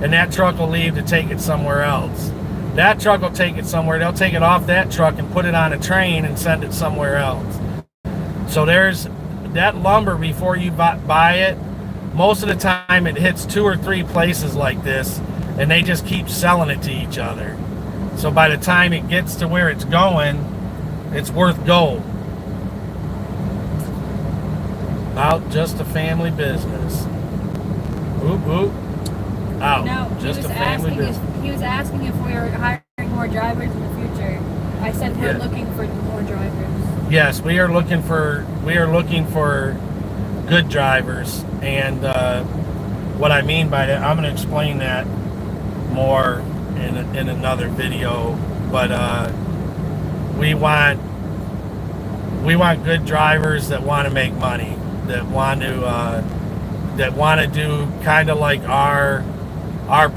[SPEAKER 1] and that truck will leave to take it somewhere else. That truck will take it somewhere. They'll take it off that truck and put it on a train and send it somewhere else. So there's that lumber before you buy it. Most of the time it hits 2 or 3 places like this, and they just keep selling it to each other. So by the time it gets to where it's going, it's worth gold. Out just a family business. Oop, oop. Out
[SPEAKER 2] No,
[SPEAKER 1] just a family business.
[SPEAKER 2] He was asking if we were hiring more drivers in the future. I said we're looking for more drivers.
[SPEAKER 1] Yes, we are looking for good drivers, and what I mean by that, I'm going to explain that more in another video. But we want good drivers that want to make money, that want to do kind of like our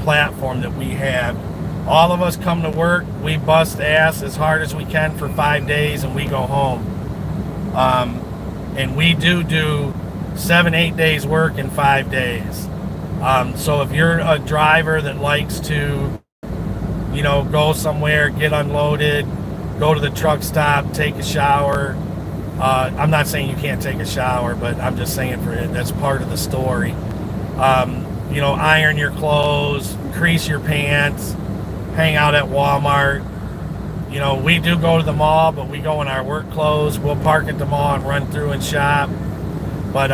[SPEAKER 1] platform that we have. All of us come to work, we bust ass as hard as we can for 5 days, and we go home. And we do 7-8 days work in 5 days. So if you're a driver that likes to, go somewhere, get unloaded, go to the truck stop, take a shower. I'm not saying you can't take a shower, but I'm just saying that's part of the story. Iron your clothes, crease your pants, hang out at Walmart. We do go to the mall, but we go in our work clothes. We'll park at the mall and run through and shop. But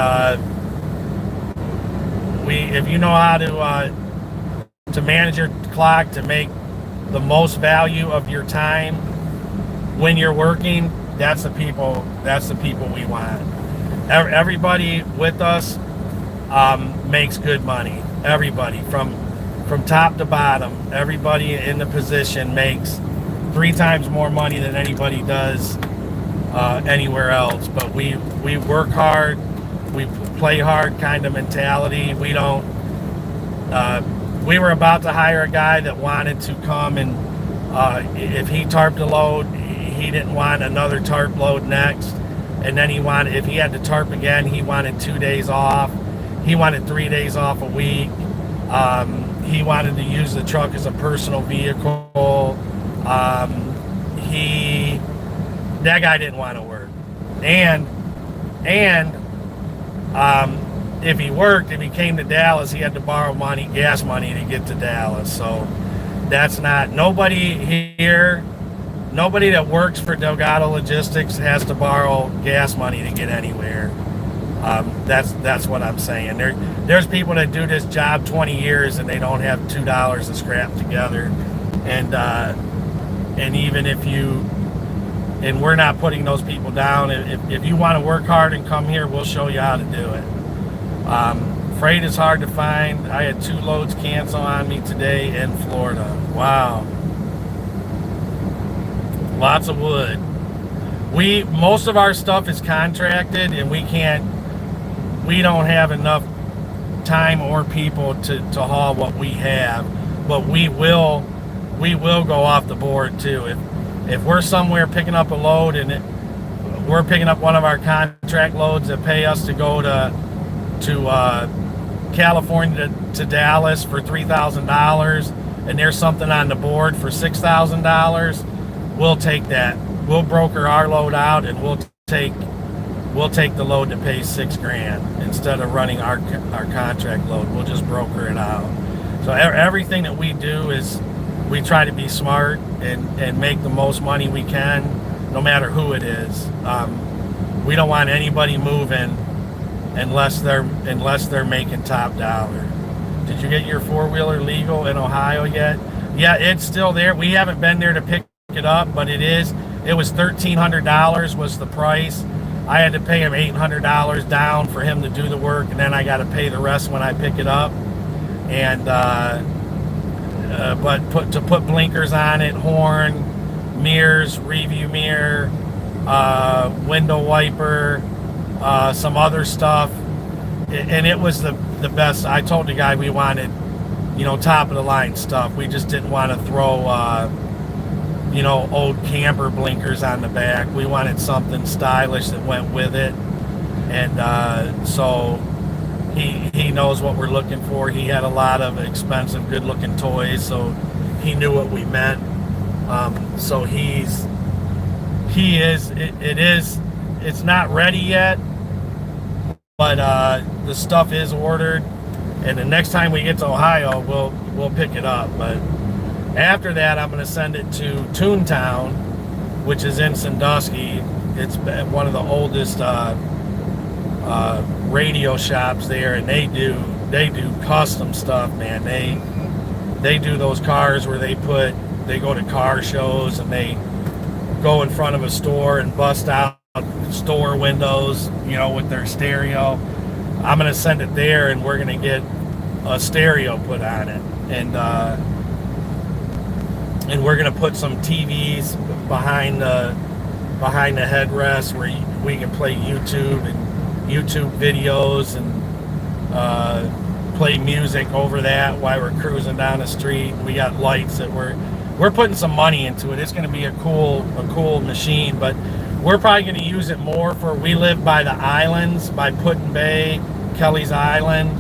[SPEAKER 1] if you know how to manage your clock to make the most value of your time when you're working, that's the people we want. Everybody with us makes good money. Everybody from top to bottom, everybody in the position makes 3 times more money than anybody does anywhere else. But we work hard, we play hard kind of mentality. We don't. We were about to hire a guy that wanted to come and if he tarped a load, he didn't want another tarp load next. And then if he had to tarp again, he wanted 2 days off. He wanted 3 days off a week. He wanted to use the truck as a personal vehicle. That guy didn't want to work. And if he worked, if he came to Dallas, he had to borrow gas money to get to Dallas. So that's not, nobody that works for Delgado Logistics has to borrow gas money to get anywhere. That's what I'm saying. There's people that do this job 20 years and they don't have $2 to scrap together. And even if and we're not putting those people down. If you want to work hard and come here, we'll show you how to do it. Freight is hard to find. I had 2 loads cancel on me today in Florida. Wow. Lots of wood. Most of our stuff is contracted, and we don't have enough time or people to haul what we have, but we will go off the board too. If we're somewhere picking up a load and we're picking up one of our contract loads that pay us to go to California to Dallas for $3,000, and there's something on the board for $6,000, we'll take that. We'll broker our load out, and we'll take the load that pays $6,000 instead of running our contract load. We'll just broker it out. So everything that we do is we try to be smart and make the most money we can, no matter who it is. We don't want anybody moving unless they're making top dollar. Did you get your 4-wheeler legal in Ohio yet? Yeah, it's still there. We haven't been there to pick it up, but it was $1,300 was the price. I had to pay him $800 down for him to do the work, and then I got to pay the rest when I pick it up. And but to put blinkers on it, horn, mirrors, review mirror, window wiper, some other stuff, and it was the best. I told the guy we wanted, top of the line stuff. We just didn't want to throw old camper blinkers on the back. We wanted something stylish that went with it. And so he knows what we're looking for. He had a lot of expensive, good looking toys, so he knew what we meant. So it's not ready yet, but the stuff is ordered, and the next time we get to Ohio, we'll pick it up. But after that, I'm going to send it to Toontown, which is in Sandusky. It's one of the oldest radio shops there, and they do custom stuff, man. They do those cars where they go to car shows and they go in front of a store and bust out store windows, with their stereo. I'm going to send it there, and we're going to get a stereo put on it. And
[SPEAKER 4] and we're gonna put some TVs behind the headrest where we can play YouTube videos and play music over that while we're cruising down the street. We got lights that we're putting some money into it. It's going to be a cool machine, but we're probably going to use it more for, we live by the islands, by Putin Bay, Kelly's Island,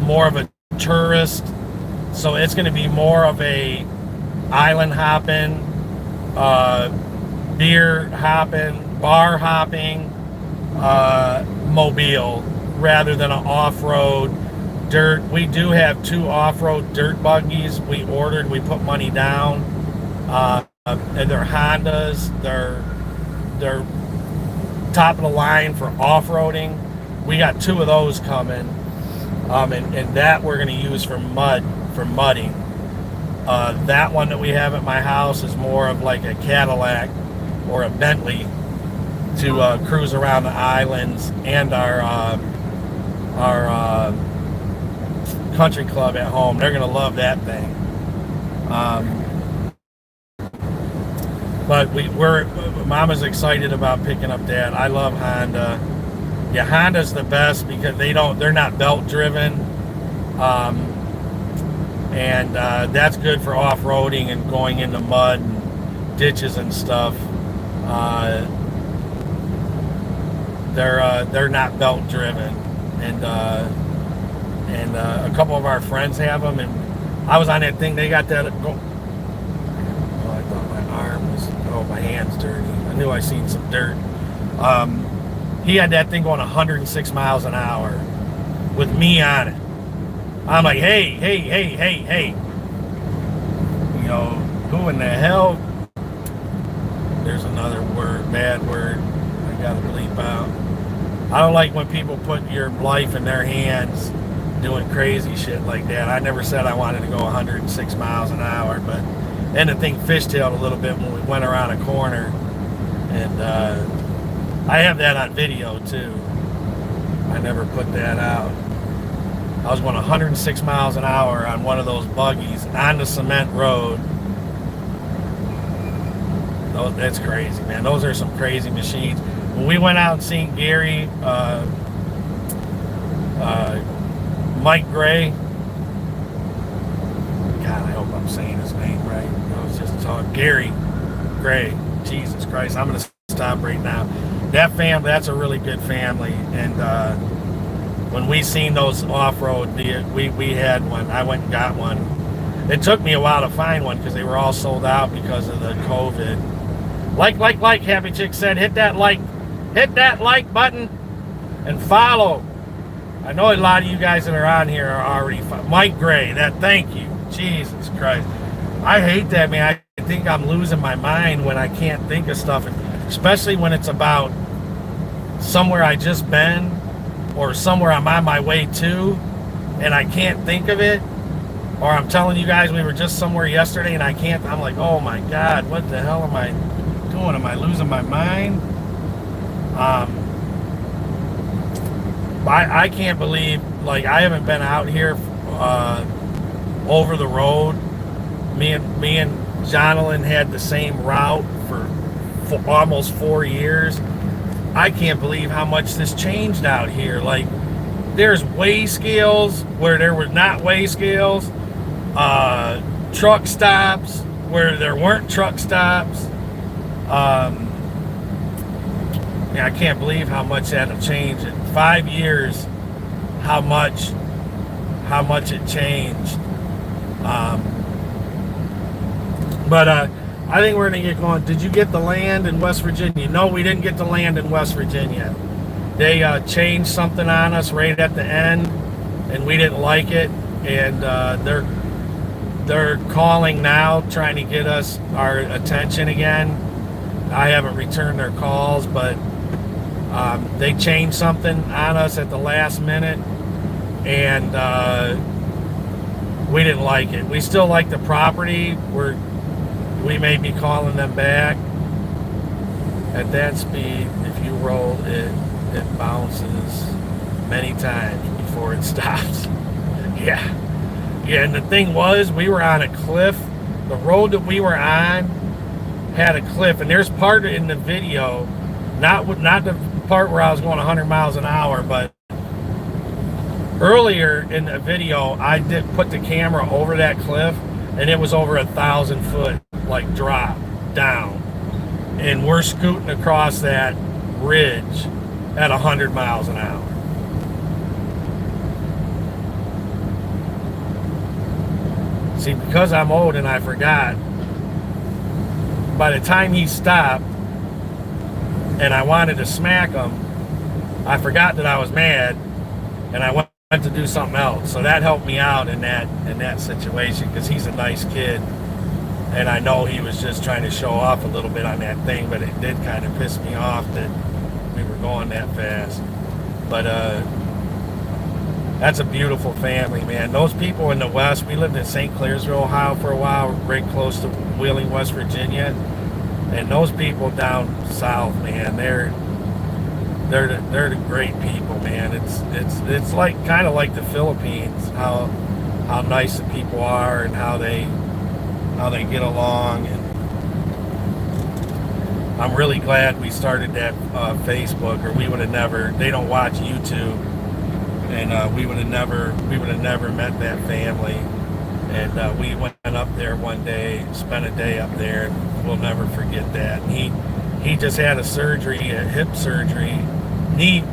[SPEAKER 4] more of a tourist. So it's going to be more of a island hopping, beer hopping, bar hopping, mobile, rather than an off-road dirt. We do have 2 off-road dirt buggies we ordered. We put money down, and they're Hondas. They're top of the line for off-roading. We got 2 of those coming, and that we're going to use for mudding. That one that we have at my house is more of like a Cadillac or a Bentley to cruise around the islands and our country club at home. They're gonna love that thing. But Mama's excited about picking up that. I love Honda. Yeah, Honda's the best because they're not belt driven, and that's good for off-roading and going into mud and ditches and stuff. They're not belt driven, and a couple of our friends have them, and I was on that thing. They got that. I thought my hand's dirty. I knew I seen some dirt. He had that thing going 106 miles an hour with me on it. I'm like, hey. You know, who in the hell? There's another word, bad word. I gotta bleep out. I don't like when people put your life in their hands doing crazy shit like that. I never said I wanted to go 106 miles an hour, but then the thing fishtailed a little bit when we went around a corner, and I have that on video too. I never put that out. I was going 106 miles an hour on one of those buggies on the cement road. That's crazy, man. Those are some crazy machines. When we went out and seen Gary, Mike Gray, God, I hope I'm saying his name right. I was just talking, Gary Gray. Jesus Christ, I'm gonna stop right now. That family, that's a really good family, and when we seen those off-road, we had one. I went and got one. It took me a while to find one because they were all sold out because of the COVID. Like, Happy Chick said, hit that like button and follow. I know a lot of you guys that are on here are already Mike Gray. Thank you. Jesus Christ. I hate that, man. I think I'm losing my mind when I can't think of stuff, especially when it's about somewhere I just been or somewhere I'm on my way to and I can't think of it. Or I'm telling you guys we were just somewhere yesterday and I'm like, oh my God, what the hell am I doing? Am I losing my mind? I can't believe, like, I haven't been out here over the road. Me and Jonathan had the same route for almost 4 years. I can't believe how much this changed out here. Like, there's weigh scales where there were not weigh scales, truck stops where there weren't truck stops. I can't believe how much that have changed in 5 years. How much it changed. But I think we're gonna get going. Did you get the land in West Virginia? No, we didn't get the land in West Virginia. They changed something on us right at the end, and we didn't like it. And they're calling now, trying to get our attention again. I haven't returned their calls, but they changed something on us at the last minute, and we didn't like it. We still like the property. We may be calling them back. At that speed, if you roll it bounces many times before it stops. Yeah, and the thing was, we were on a cliff the road that we were on had a cliff, and there's part in the video, not the part where I was going 100 miles an hour, but earlier in the video, I did put the camera over that cliff, and it was over 1,000 foot like drop down, and we're scooting across that ridge at 100 miles an hour. See, because I'm old and I forgot, by the time he stopped and I wanted to smack him, I forgot that I was mad and I went to do something else. So that helped me out in that situation, because he's a nice kid, and I know he was just trying to show off a little bit on that thing, but it did kind of piss me off that we were going that fast. But that's a beautiful family, man. Those people in the West, we lived in St. Clairsville, Ohio for a while, right close to Wheeling, West Virginia, and those people down south, man, they're the great people, man. It's like kind of like the Philippines, how nice the people are and how they get along. And I'm really glad we started that Facebook, or we would have never. They don't watch YouTube, and we would have never met that family. And we went up there one day, spent a day up there, and we'll never forget that. And he just had a surgery, a hip surgery, knee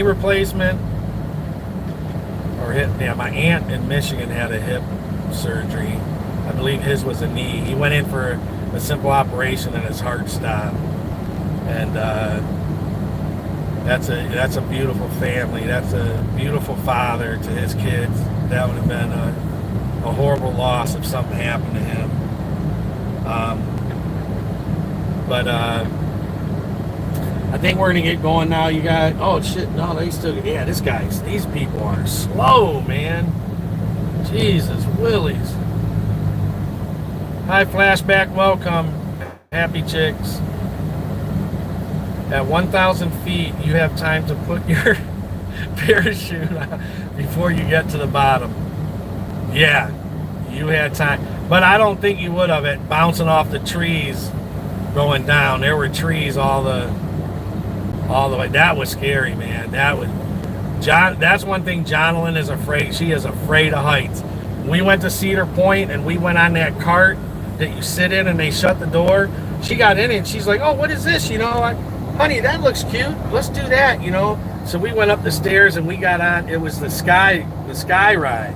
[SPEAKER 4] replacement, or hip. Yeah, my aunt in Michigan had a hip surgery. I believe his was a knee. He went in for a simple operation and his heart stopped. And that's a beautiful family. That's a beautiful father to his kids. That would have been a horrible loss if something happened to him. But I think we're gonna get going now. You got, oh shit, no, they still, yeah, these people are slow, man. Jesus Willies. Hi, Flashback, welcome. Happy chicks. At 1,000 feet, you have time to put your parachute on before you get to the bottom. Yeah, you had time. But I don't think you would have, it bouncing off the trees going down. There were trees all the way. That was scary, man. That's one thing Jonalyn is afraid. She is afraid of heights. We went to Cedar Point and we went on that cart that you sit in and they shut the door. She got in it and she's like, oh, what is this? You know, honey, that looks cute. Let's do that, you know. So we went up the stairs and we got on. It was the sky ride.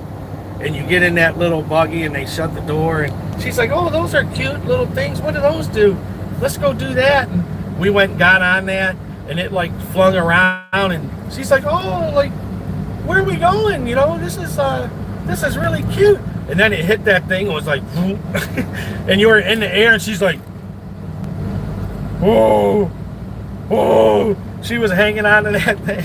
[SPEAKER 4] And you get in that little buggy and they shut the door. And she's like, oh, those are cute little things. What do those do? Let's go do that. And we went and got on that. And it like flung around. And she's like, oh, like, where are we going? You know, this is really cute. And then it hit that thing. It was like, and you were in the air. And she's like, whoa, whoa. She was hanging on to that thing.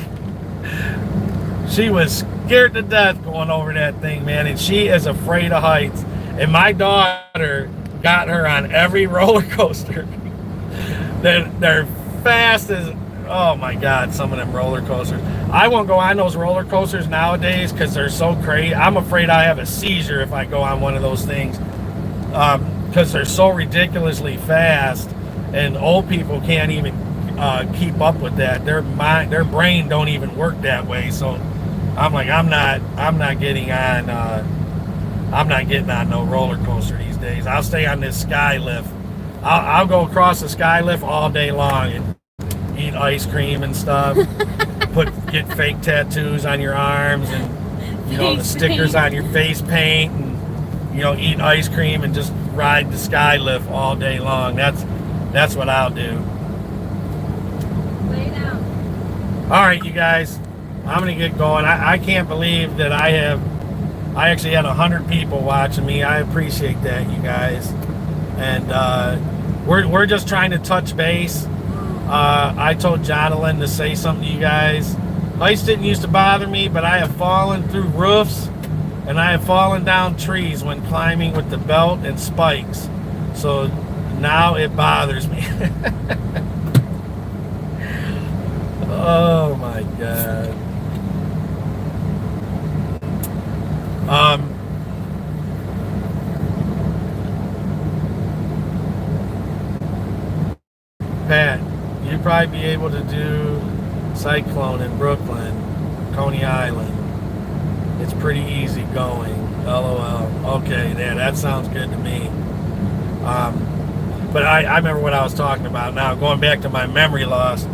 [SPEAKER 4] She was scared to death going over that thing, man. And she is afraid of heights. And my daughter got her on every roller coaster. They're fast as, oh my God, some of them roller coasters. I won't go on those roller coasters nowadays because they're so crazy. I'm afraid I have a seizure if I go on one of those things because they're so ridiculously fast, and old people can't even keep up with that. Their brain don't even work that way. So I'm like, I'm not getting on. I'm not getting on no roller coaster these days. I'll stay on this sky lift. I'll go across the sky lift all day long and eat ice cream and stuff. Get fake tattoos on your arms and, you know, the stickers on your face paint, and, you know, eat ice cream and just ride the sky lift all day long. That's what I'll do.
[SPEAKER 2] Lay down.
[SPEAKER 4] All right, you guys, I'm gonna get going. I can't believe that I actually had 100 people watching me. I appreciate that, you guys. And we're just trying to touch base. I told Jonalyn to say something to you guys. Heights didn't used to bother me, but I have fallen through roofs and I have fallen down trees when climbing with the belt and spikes. So now it bothers me. Oh my God. probably be able to do Cyclone in Brooklyn, Coney Island. It's pretty easy going. LOL. Okay, yeah, that sounds good to me. But I remember what I was talking about now. Going back to my memory loss.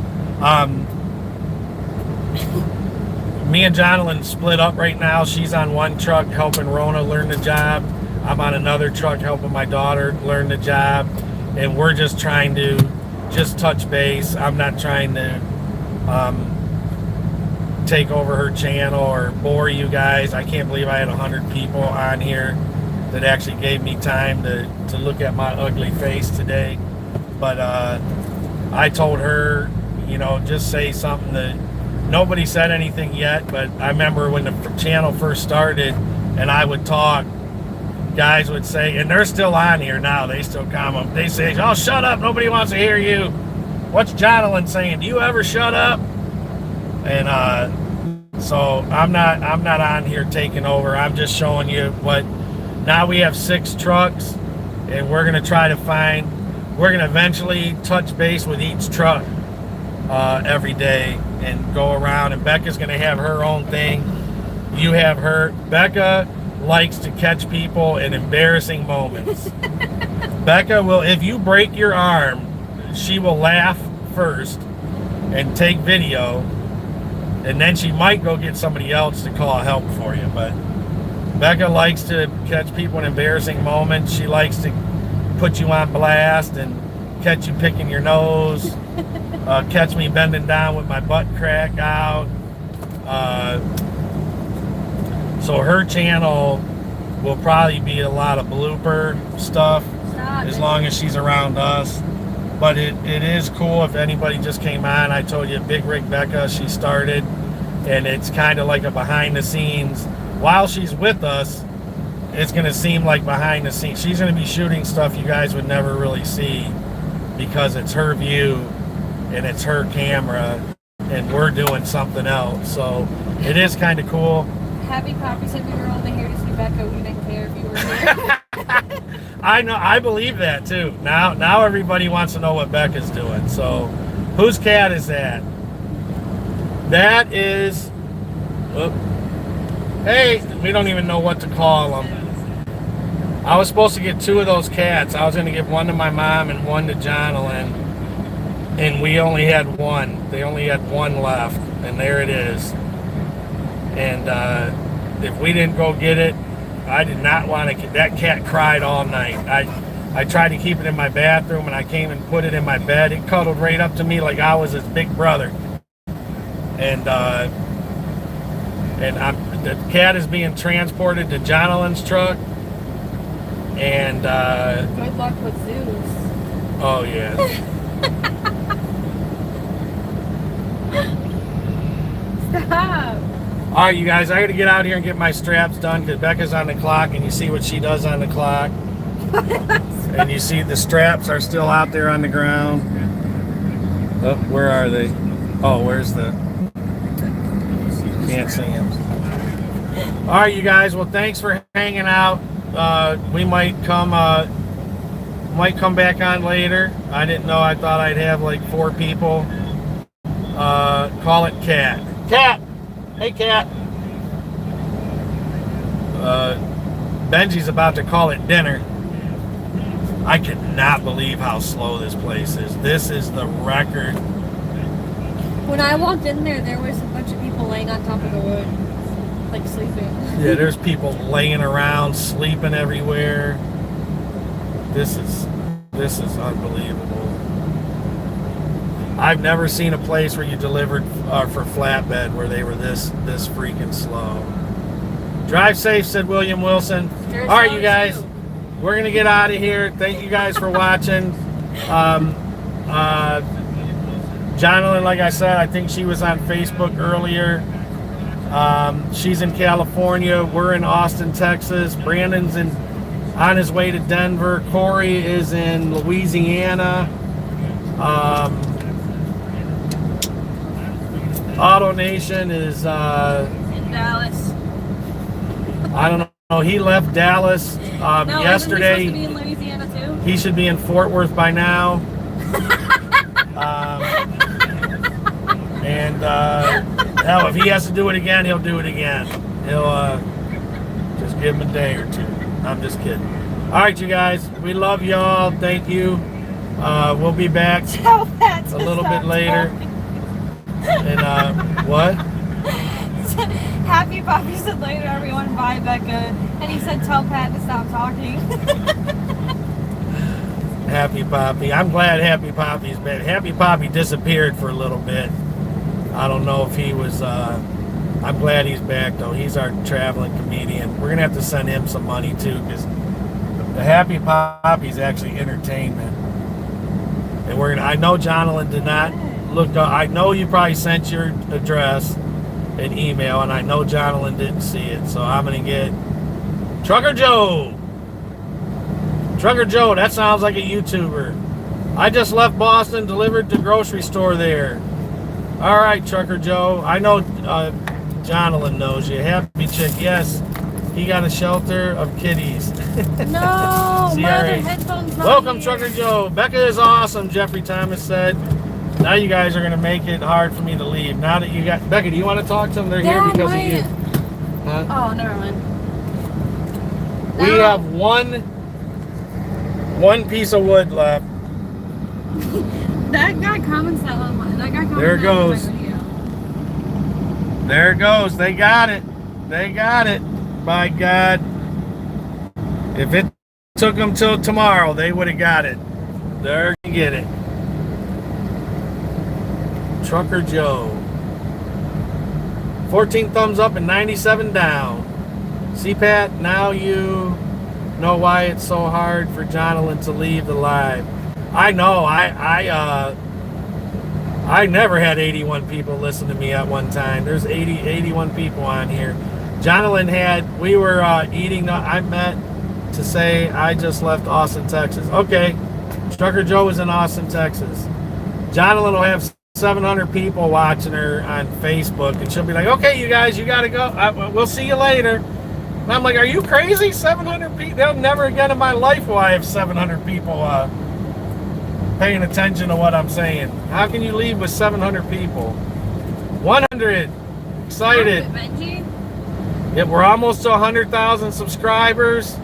[SPEAKER 4] Me and Jonathan split up right now. She's on one truck helping Rona learn the job. I'm on another truck helping my daughter learn the job. And we're just trying to just touch base. I'm not trying to take over her channel or bore you guys. I can't believe I had 100 people on here that actually gave me time to look at my ugly face today. But I told her, you know, just say something that nobody said anything yet, but I remember when the channel first started and I would talk, guys would say, and they're still on here now, they still comment, they say, oh, shut up, nobody wants to hear you. What's Jonathan saying? Do you ever shut up? And so I'm not on here taking over. I'm just showing you what. Now we have 6 trucks, and we're gonna try to we're gonna eventually touch base with each truck every day and go around. And Becca's gonna have her own thing. You have her. Becca likes to catch people in embarrassing moments. Becca will, if you break your arm, she will laugh first and take video, and then she might go get somebody else to call help for you. But Becca likes to catch people in embarrassing moments. She likes to put you on blast and catch you picking your nose, catch me bending down with my butt crack out. So her channel will probably be a lot of blooper stuff as long as she's around us. But it is cool if anybody just came on. I told you, Big Rig Becca, she started, and it's kind of like a behind the scenes. While she's with us, it's going to seem like behind the scenes. She's going to be shooting stuff you guys would never really see because it's her view and it's her camera and we're doing something else. So it is kind of cool.
[SPEAKER 2] Happy Poppy said we were only here to see Becca. We didn't care if you were here.
[SPEAKER 4] I know. I believe that too. Now everybody wants to know what Becca's doing. So whose cat is that? That is... Oh. Hey, we don't even know what to call them. I was supposed to get 2 of those cats. I was going to give one to my mom and one to Jonathan. And we only had one. They only had one left. And there it is. And if we didn't go get it, I did not want to get... That cat cried all night. I tried to keep it in my bathroom, and I came and put it in my bed. It cuddled right up to me like I was his big brother. And the cat is being transported to Jonathan's truck. And
[SPEAKER 2] Good luck with Zeus.
[SPEAKER 4] oh yeah.
[SPEAKER 2] Stop.
[SPEAKER 4] All right, you guys, I got to get out here and get my straps done because Becca's on the clock, and you see what she does on the clock. And you see the straps are still out there on the ground. Oh, where are they? Oh, where's the... Can't see them. All right, you guys. Well, thanks for hanging out. We might come back on later. I didn't know. I thought I'd have like 4 people. Call it Cat. Cat. Hey, Cat. Benji's about to call it dinner. I cannot believe how slow this place is. This is the record.
[SPEAKER 2] When I walked in there, there was a bunch of people laying on top of the wood, like sleeping.
[SPEAKER 4] Yeah, there's people laying around, sleeping everywhere. This is unbelievable. I've never seen a place where you delivered for Flatbed where they were this freaking slow. Drive safe, said William Wilson. All right, you guys, we're gonna get out of here. Thank you guys for watching. Jonathan, like I said, I think she was on Facebook earlier. She's in California. We're in Austin, Texas. Brandon's on his way to Denver. Corey is in Louisiana. Auto Nation is
[SPEAKER 2] In Dallas.
[SPEAKER 4] I don't know. He left Dallas
[SPEAKER 2] No,
[SPEAKER 4] yesterday.
[SPEAKER 2] Isn't he supposed to be in Louisiana too?
[SPEAKER 4] He should be in Fort Worth by now. And hell, if he has to do it again, he'll do it again. He'll just give him a day or two. I'm just kidding. All right, you guys. We love y'all. Thank you. We'll be back
[SPEAKER 2] Tell Pat to
[SPEAKER 4] a little bit
[SPEAKER 2] stop
[SPEAKER 4] later.
[SPEAKER 2] talking.
[SPEAKER 4] And what?
[SPEAKER 2] Happy Poppy said later, everyone. Bye, Becca. And he said, tell Pat to stop talking.
[SPEAKER 4] Happy Poppy. I'm glad Happy Poppy's back. Happy Poppy disappeared for a little bit. I don't know if he was. I'm glad he's back though. He's our traveling comedian. We're gonna have to send him some money too, because the Happy Poppy's actually entertainment. And we're gonna. I know Jonathan did not look up. I know you probably sent your address and email, and I know Jonathan didn't see it. So I'm gonna get Trucker Joe. Trucker Joe, that sounds like a YouTuber. I just left Boston, delivered to grocery store there. All right, Trucker Joe. I know Jonathan knows you. Happy chick, yes. He got a shelter of kitties.
[SPEAKER 2] No, my other
[SPEAKER 4] CRA.
[SPEAKER 2] headphones not
[SPEAKER 4] Welcome,
[SPEAKER 2] here.
[SPEAKER 4] Trucker Joe. Becca is awesome, Jeffrey Thomas said. Now you guys are going to make it hard for me to leave. Now that you got... Becca, do you want to talk to them? They're here
[SPEAKER 2] Dad,
[SPEAKER 4] because
[SPEAKER 2] my-
[SPEAKER 4] of you. Huh?
[SPEAKER 2] Oh, never mind.
[SPEAKER 4] We
[SPEAKER 2] No.
[SPEAKER 4] have one piece of wood left.
[SPEAKER 2] That guy comments that on my... That guy comments
[SPEAKER 4] There it
[SPEAKER 2] that on my
[SPEAKER 4] goes.
[SPEAKER 2] video.
[SPEAKER 4] There it goes. They got it. They got it. By God. If it took them till tomorrow, they would have got it. They're going to get it. Trucker Joe. 14 thumbs up and 97 down. See, Pat, now you know why it's so hard for Jonathan to leave the live. I know. I never had 81 people listen to me at one time. There's 81 people on here. Jonathan had, we were eating, I meant to say I just left Austin, Texas. Okay. Trucker Joe is in Austin, Texas. Jonathan will have 700 people watching her on Facebook, and she'll be like, okay, you guys, you got to go. We'll see you later. And I'm like, are you crazy? 700 people? They'll never again in my life will I have 700 people paying attention to what I'm saying. How can you leave with 700 people? 100. Excited.
[SPEAKER 2] Benji?
[SPEAKER 4] Yeah, we're almost to 100,000 subscribers.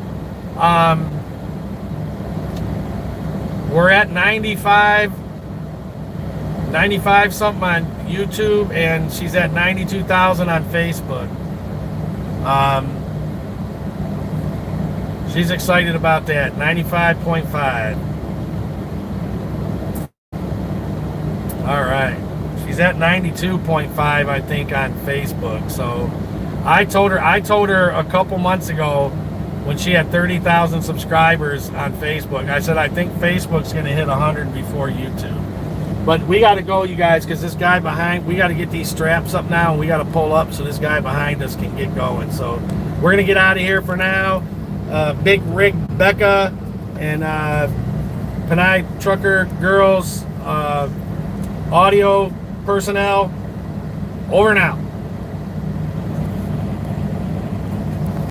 [SPEAKER 4] We're at 95 something on YouTube, and she's at 92,000 on Facebook. She's excited about that. 95.5. All right. She's at 92.5, I think, on Facebook. So I told her a couple months ago when she had 30,000 subscribers on Facebook. I said, I think Facebook's going to hit 100 before YouTube. But we got to go, you guys, because this guy behind, we got to get these straps up now, and we got to pull up so this guy behind us can get going. So we're going to get out of here for now. Big Rig Becca and Panay Trucker Girls audio personnel, over and out.